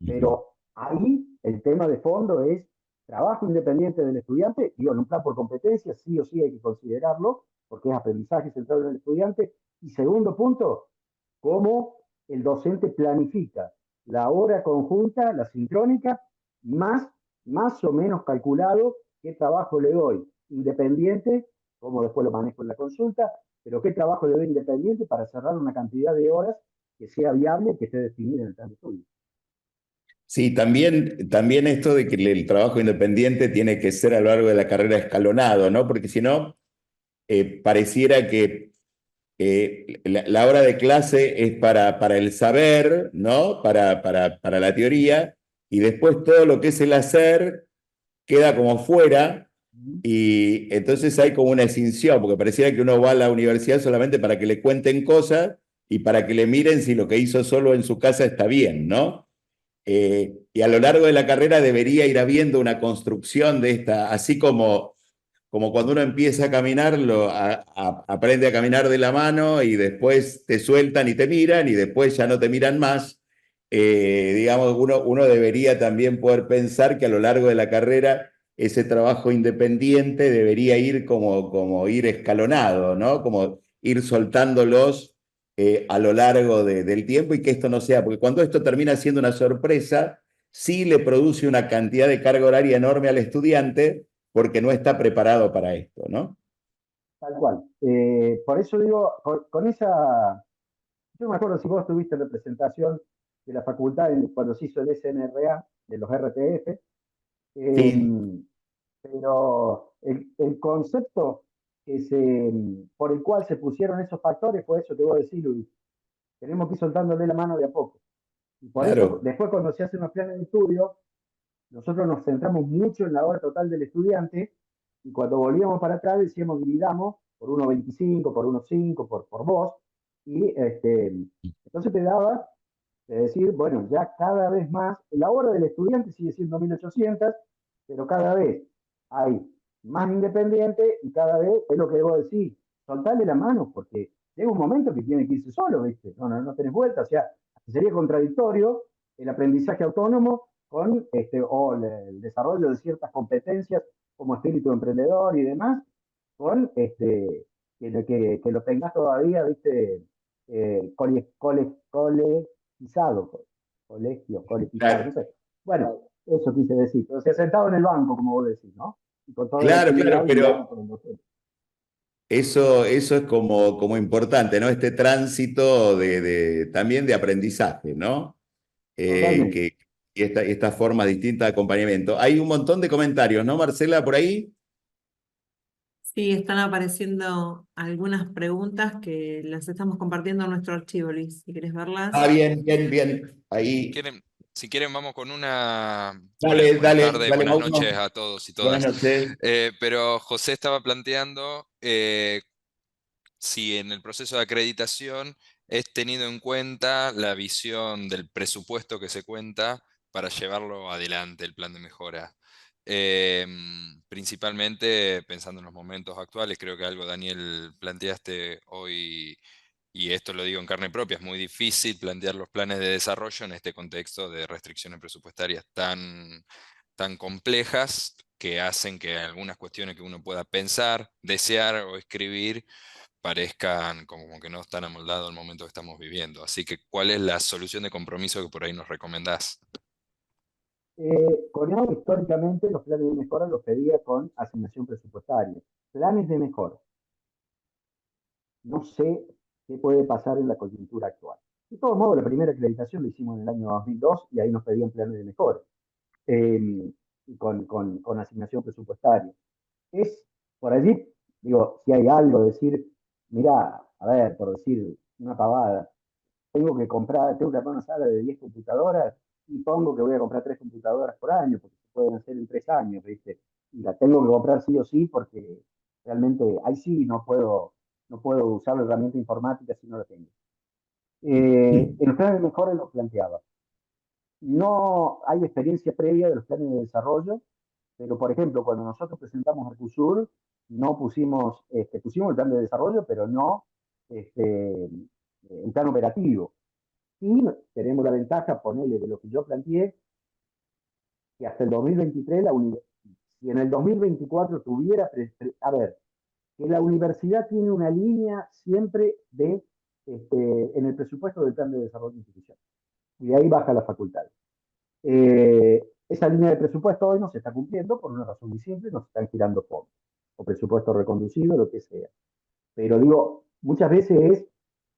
C: Pero ahí el tema de fondo es trabajo independiente del estudiante, y en un plan por competencias sí o sí hay que considerarlo, porque es aprendizaje centrado en el estudiante. Y segundo punto, cómo el docente planifica la hora conjunta, la sincrónica, más o menos calculado qué trabajo le doy independiente, como después lo manejo en la consulta, pero qué trabajo le doy independiente para cerrar una cantidad de horas que sea viable y que esté definida en el plan de estudio.
A: Sí, también esto de que el trabajo independiente tiene que ser a lo largo de la carrera escalonado, ¿no? Porque si no, pareciera que la hora de clase es para el saber, ¿no? Para la teoría, y después todo lo que es el hacer queda como fuera, y entonces hay como una escinción, porque pareciera que uno va a la universidad solamente para que le cuenten cosas y para que le miren si lo que hizo solo en su casa está bien, ¿no? Y a lo largo de la carrera debería ir habiendo una construcción de esta, así como cuando uno empieza a caminar, aprende a caminar de la mano y después te sueltan y te miran y después ya no te miran más. Digamos, uno debería también poder pensar que a lo largo de la carrera ese trabajo independiente debería ir como ir escalonado, ¿no? Como ir soltándolos a lo largo del tiempo, y que esto no sea, porque cuando esto termina siendo una sorpresa, sí le produce una cantidad de carga horaria enorme al estudiante porque no está preparado para esto, ¿no?
C: Tal cual. Por eso digo, con esa, yo me acuerdo si vos tuviste representación de la facultad cuando se hizo el SNRA, de los RTF,
A: Sí.
C: pero el concepto por el cual se pusieron esos factores fue eso que vos decís, Luis. Tenemos que ir soltándole la mano de a poco. Y por eso,
A: Claro,
C: después cuando se hacen los planes de estudio, nosotros nos centramos mucho en la hora total del estudiante y cuando volvíamos para atrás decíamos dividamos por 1,25, por 1,5, por vos. Y entonces te daba de decir, bueno, ya cada vez más, la hora del estudiante sigue siendo 1.800, pero cada vez hay más independientes y cada vez es lo que debo decir, soltarle la mano, porque llega un momento que tiene que irse solo, ¿viste? No tenés vuelta, o sea, sería contradictorio el aprendizaje autónomo con o el desarrollo de ciertas competencias como espíritu emprendedor y demás, con que lo tengas todavía, ¿viste? Colegizado, colegizado, no
A: claro,
C: sé. Bueno, eso quise decir. O sea, sentado en el banco, como vos decís, ¿no? Y con toda la
A: claro,
C: actividad guiado
A: pero
C: por el docente.
A: eso es como importante, ¿no? Este tránsito también de aprendizaje, ¿no?
C: Totalmente.
A: Y esta forma distinta de acompañamiento. Hay un montón de comentarios, ¿no, Marcela, por ahí?
D: Sí, están apareciendo algunas preguntas que las estamos compartiendo en nuestro archivo, Luis, si querés
A: Ah,
D: verlas.
A: bien, bien, bien. Ahí,
E: Si quieren, vamos con una.
A: dale,
E: Buenas
A: dale,
E: tardes,
A: dale,
E: buenas noches
A: Mauro.
E: a todos y
A: Buenas
E: todas.
A: noches.
E: Pero José estaba planteando si en el proceso de acreditación es tenido en cuenta la visión del presupuesto que se cuenta para llevarlo adelante, el plan de mejora. Principalmente pensando en los momentos actuales, creo que algo, Daniel, planteaste hoy, y esto lo digo en carne propia, es muy difícil plantear los planes de desarrollo en este contexto de restricciones presupuestarias tan complejas que hacen que algunas cuestiones que uno pueda pensar, desear o escribir parezcan como que no están amoldados al momento que estamos viviendo. Así que, ¿cuál es la solución de compromiso que por ahí nos recomendás?
C: Coneado históricamente los planes de mejora los pedía con asignación presupuestaria. Planes de mejora. No sé qué puede pasar en la coyuntura actual. De todos modos, la primera acreditación la hicimos en el año 2002 y ahí nos pedían planes de mejora eh, con asignación presupuestaria. Es por allí, digo, si hay algo, decir, mira, a ver, por decir una pavada, tengo que armar una sala de 10 computadoras y pongo que voy a comprar 3 computadoras por año, porque se pueden hacer en 3 años, ¿viste? Y la tengo que comprar sí o sí, porque realmente ahí sí no puedo usar la herramienta informática si no la tengo. En los planes de mejora lo planteaba. No hay experiencia previa de los planes de desarrollo, pero por ejemplo, cuando nosotros presentamos Arcusur, no pusimos el plan de desarrollo, pero no el plan operativo. Y tenemos la ventaja, ponerle de lo que yo planteé, que hasta el 2023, si en el 2024 tuviera, a ver, que la universidad tiene una línea siempre en el presupuesto del plan de desarrollo institucional. Y de ahí baja la facultad. Esa línea de presupuesto hoy no se está cumpliendo por una razón muy simple, no se están girando fondos, o presupuesto reconducido, lo que sea. Pero digo, muchas veces es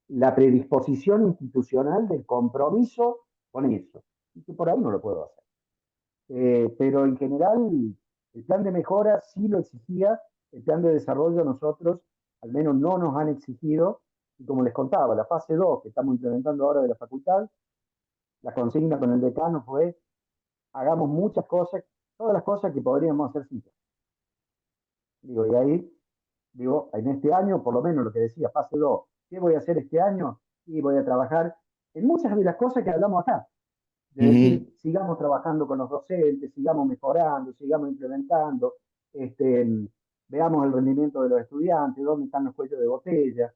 C: la predisposición institucional del compromiso con eso. Y que por ahí no lo puedo hacer. Pero en general, el plan de mejora sí lo exigía, el plan de desarrollo nosotros al menos no nos han exigido, y como les contaba, la fase 2 que estamos implementando ahora de la facultad, la consigna con el decano fue, hagamos muchas cosas, todas las cosas que podríamos hacer sin. Digo, y ahí, digo, en este año, por lo menos lo que decía, fase 2, ¿qué voy a hacer este año? Y voy a trabajar en muchas de las cosas que hablamos acá. De
A: Ujú.
C: decir, sigamos trabajando con los docentes, sigamos mejorando, sigamos implementando, veamos el rendimiento de los estudiantes, dónde están los cuellos de botella,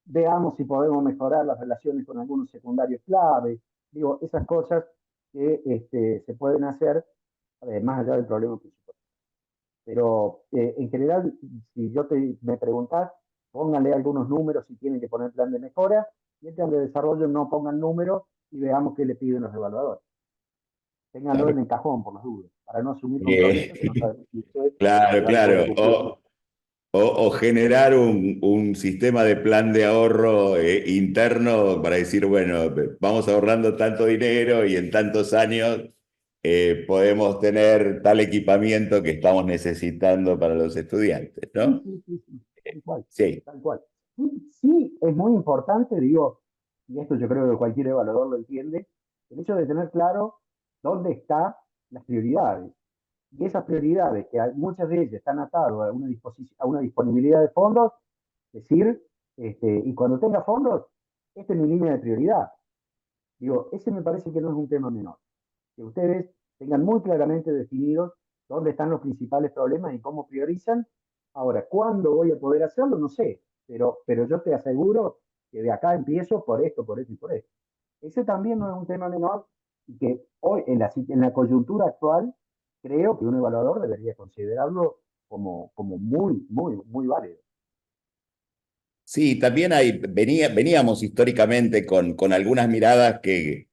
C: veamos si podemos mejorar las relaciones con algunos secundarios clave. Digo, esas cosas que se pueden hacer más allá del problema principal. Pero en general, si me preguntás, pónganle algunos números si tienen que poner plan de mejora, y el plan de desarrollo no pongan números y veamos qué le piden los evaluadores. Ténganlo en
A: Claro.
C: el cajón por las dudas, para no asumir compromisos que no
A: Bien.
C: sabemos si ustedes
A: Claro,
C: van a poder
A: claro.
C: cumplir.
A: O generar un sistema de plan de ahorro interno para decir, bueno, vamos ahorrando tanto dinero y en tantos años podemos tener tal equipamiento que estamos necesitando para los estudiantes,
C: Sí,
A: ¿no?
C: sí, sí, sí. cual,
A: Sí.
C: tal cual. Sí, sí, es muy importante, digo, y esto yo creo que cualquier evaluador lo entiende, el hecho de tener claro dónde están las prioridades. Y esas prioridades, que muchas de ellas están atadas a una disponibilidad de fondos, decir, y cuando tenga fondos, esta es mi línea de prioridad. Digo, ese me parece que no es un tema menor. Que ustedes tengan muy claramente definidos dónde están los principales problemas y cómo priorizan. Ahora, ¿cuándo voy a poder hacerlo? No sé, pero yo te aseguro que de acá empiezo por esto, por esto y por esto. Ese también no es un tema menor y que hoy, en la coyuntura actual, creo que un evaluador debería considerarlo como muy, muy, muy válido.
A: Sí, también veníamos históricamente con algunas miradas eh,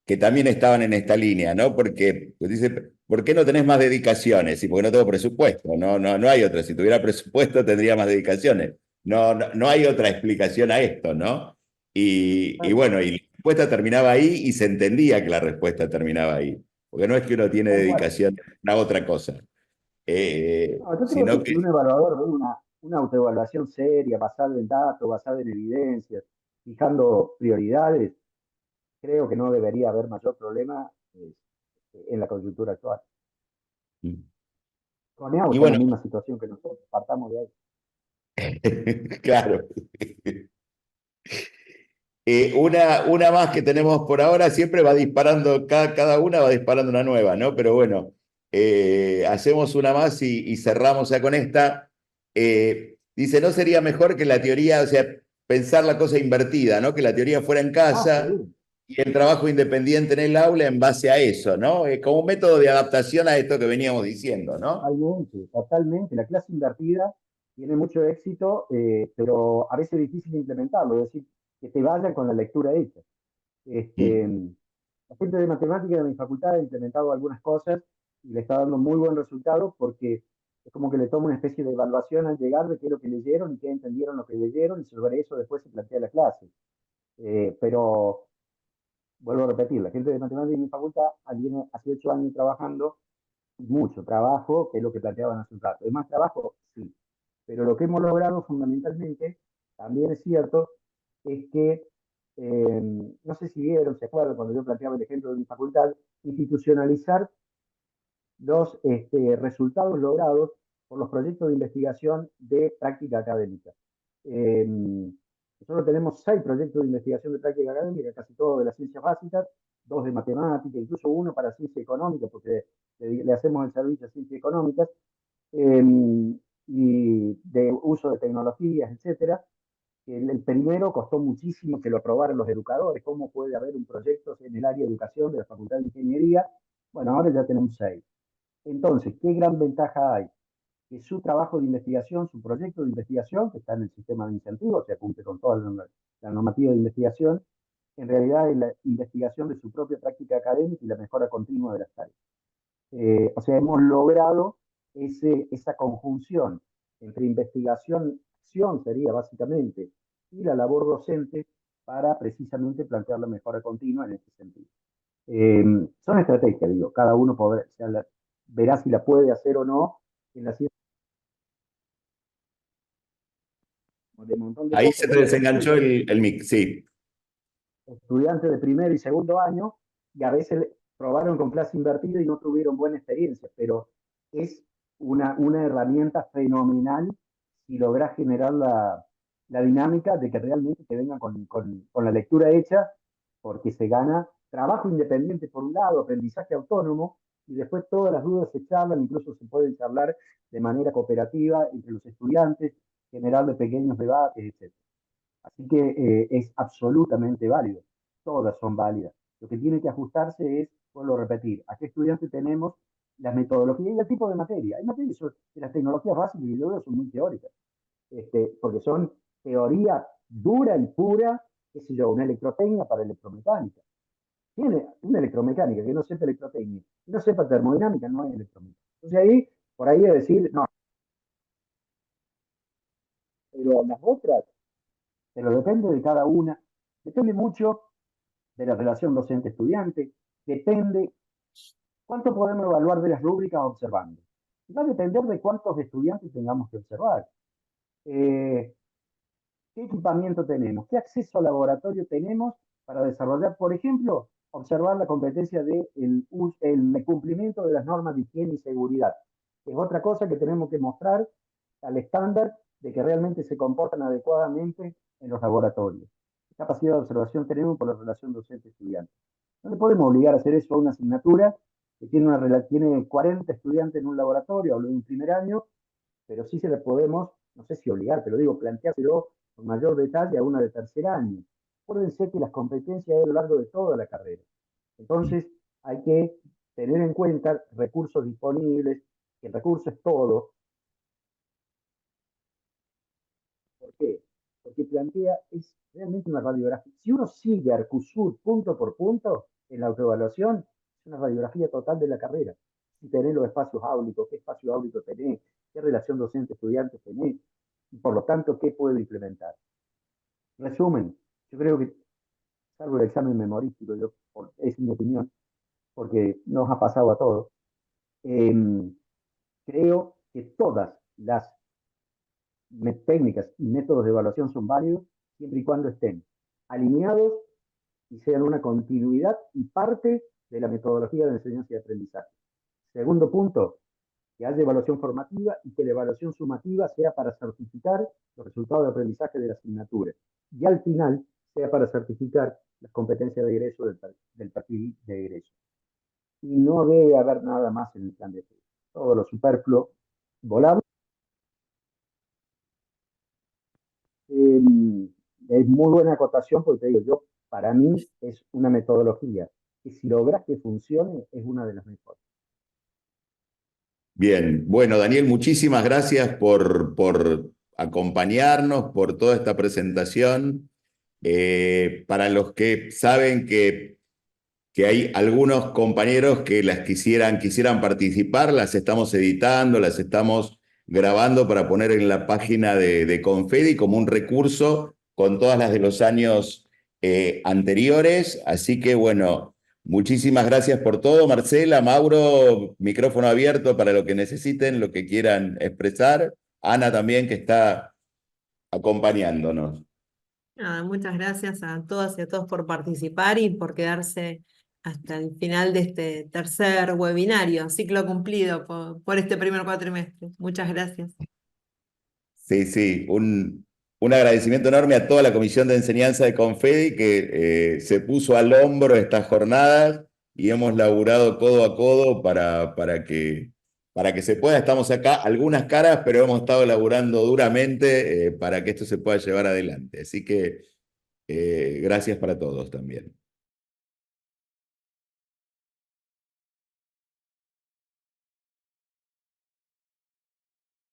A: que también estaban en esta línea, ¿no? Porque pues dice, ¿por qué no tenés más dedicaciones? Y porque no tengo presupuesto, no hay otra. Si tuviera presupuesto tendría más dedicaciones. No hay otra explicación a esto, ¿no? Y bueno, y la respuesta terminaba ahí y se entendía que la respuesta terminaba ahí. Porque no es que uno tiene
C: Tal cual.
A: dedicación a otra cosa,
C: No, yo creo
A: sino
C: que
A: que
C: si un evaluador ve una autoevaluación seria, basada en datos, basada en evidencias, fijando prioridades, creo que no debería haber mayor problema en la coyuntura actual. Coneado
A: y
C: está en la
A: bueno,
C: misma situación que nosotros, partamos de ahí.
A: claro. Una más que tenemos por ahora, siempre va disparando, cada una va disparando una nueva, ¿no? Pero bueno, hacemos una más y cerramos ya con esta. Dice, ¿no sería mejor que la teoría, o sea, pensar la cosa invertida, ¿no? Que la teoría fuera en
C: Ah,
A: casa
C: sí,
A: y el trabajo independiente en el aula en base a eso, ¿no? Como un método de adaptación a esto que veníamos diciendo, ¿no?
C: totalmente, totalmente. La clase invertida tiene mucho éxito, pero a veces es difícil de implementarlo, es decir, que te vayan con la lectura hecha.
A: Mm.
C: La gente de matemática de mi facultad ha implementado algunas cosas y le está dando muy buen resultado porque es como que le toma una especie de evaluación al llegar de qué es lo que leyeron y qué entendieron lo que leyeron y sobre eso después se plantea la clase. Pero vuelvo a repetir, la gente de matemática de mi facultad viene hace 8 años trabajando, mucho trabajo, que es lo que planteaban hace un rato. ¿Es más trabajo? Sí. Pero lo que hemos logrado fundamentalmente, también es cierto, es que, no sé si vieron, se acuerdan cuando yo planteaba el ejemplo de mi facultad, institucionalizar los resultados logrados por los proyectos de investigación de práctica académica. Eh, Nosotros tenemos 6 proyectos de investigación de práctica académica, casi todos de las ciencias básicas, 2 de matemática, incluso uno para ciencia económica, porque le hacemos el servicio a ciencias económicas, eh, y de uso de tecnologías, etcétera. El primero costó muchísimo que lo aprobaran los educadores. ¿Cómo puede haber un proyecto en el área de educación de la Facultad de Ingeniería? Bueno, ahora ya tenemos 6. Entonces, ¿qué gran ventaja hay? Que su trabajo de investigación, su proyecto de investigación, que está en el sistema de incentivos, se cumple con toda la normativa de investigación, en realidad es la investigación de su propia práctica académica y la mejora continua de las tareas. O sea, hemos logrado esa conjunción entre investigación, acción sería básicamente, y la labor docente para precisamente plantear la mejora continua en este sentido. Son estrategias, digo, cada uno verá si la puede hacer o no en la ciencia de un montón de
A: Ahí
C: cosas.
A: se te
C: Yo he visto
A: desenganchó el mic, sí.
C: estudiantes de primer y segundo año y a veces probaron con clase invertida y no tuvieron buena experiencia, pero es una herramienta fenomenal si logras generar la dinámica de que realmente te vengan con la lectura hecha, porque se gana trabajo independiente por un lado, aprendizaje autónomo, y después todas las dudas se charlan, incluso se pueden charlar de manera cooperativa entre los estudiantes, generar de pequeños debates, etc. Así que es absolutamente válido. Todas son válidas. Lo que tiene que ajustarse es, vuelvo a repetir, a qué estudiante tenemos, las metodologías y el tipo de materia. Hay materias que las tecnologías básicas y luego son muy teóricas, porque son teoría dura y pura, qué sé yo, una electrotecnia para electromecánica. Tiene una electromecánica que no sepa electrotecnia, que no sepa termodinámica, no es electromecánica. Entonces ahí, por ahí es decir, no, pero las otras, pero depende de cada una, depende mucho de la relación docente-estudiante, depende cuánto podemos evaluar de las rúbricas observando. Va a depender de cuántos estudiantes tengamos que observar. ¿Qué equipamiento tenemos? ¿Qué acceso al laboratorio tenemos para desarrollar, por ejemplo, observar la competencia del el cumplimiento de las normas de higiene y seguridad? Es otra cosa que tenemos que mostrar al estándar de que realmente se comportan adecuadamente en los laboratorios. ¿Qué capacidad de observación tenemos por la relación docente-estudiante? No le podemos obligar a hacer eso a una asignatura que tiene 40 estudiantes en un laboratorio, hablo de un primer año, pero sí se le podemos, no sé si obligar, pero digo, planteárselo con mayor detalle a una de tercer año. Acuérdense que las competencias es a lo largo de toda la carrera. Entonces, hay que tener en cuenta recursos disponibles, que el recurso es todo. ¿Por qué? Porque plantea, es realmente una radiografía. Si uno sigue Arcusur punto por punto en la autoevaluación, es una radiografía total de la carrera. Si tenés los espacios áulicos, qué espacio áulico tenés, qué relación docente-estudiante tenés, y por lo tanto, qué puedo implementar. Resumen, yo creo que, salvo el examen memorístico, es mi opinión, porque nos ha pasado a todos, creo que todas las técnicas y métodos de evaluación son válidos siempre y cuando estén alineados y sean una continuidad y parte de la metodología de enseñanza y aprendizaje. Segundo punto, que haya evaluación formativa y que la evaluación sumativa sea para certificar los resultados de aprendizaje de la asignatura. Y al final sea para certificar las competencias de egreso del perfil de egreso. Y no debe haber nada más en el plan de estudio. Todo lo superfluo, volable. Es muy buena acotación porque te digo, yo, para mí es una metodología que si logras que funcione es una de las mejores.
A: Bien, bueno, Daniel, muchísimas gracias por acompañarnos, por toda esta presentación. Para los que saben que hay algunos compañeros que las quisieran participar, las estamos editando, las estamos grabando para poner en la página de Confedi como un recurso con todas las de los años anteriores. Así que bueno, muchísimas gracias por todo, Marcela, Mauro, micrófono abierto para lo que necesiten, lo que quieran expresar. Ana también, que está acompañándonos.
D: Nada, muchas gracias a todas y a todos por participar y por quedarse hasta el final de este tercer webinario, ciclo cumplido por este primer cuatrimestre. Muchas gracias.
A: Sí, sí, un agradecimiento enorme a toda la Comisión de Enseñanza de Confedi que se puso al hombro estas jornadas y hemos laburado codo a codo para que se pueda. Estamos acá algunas caras, pero hemos estado laburando duramente para que esto se pueda llevar adelante. Así que gracias para todos también.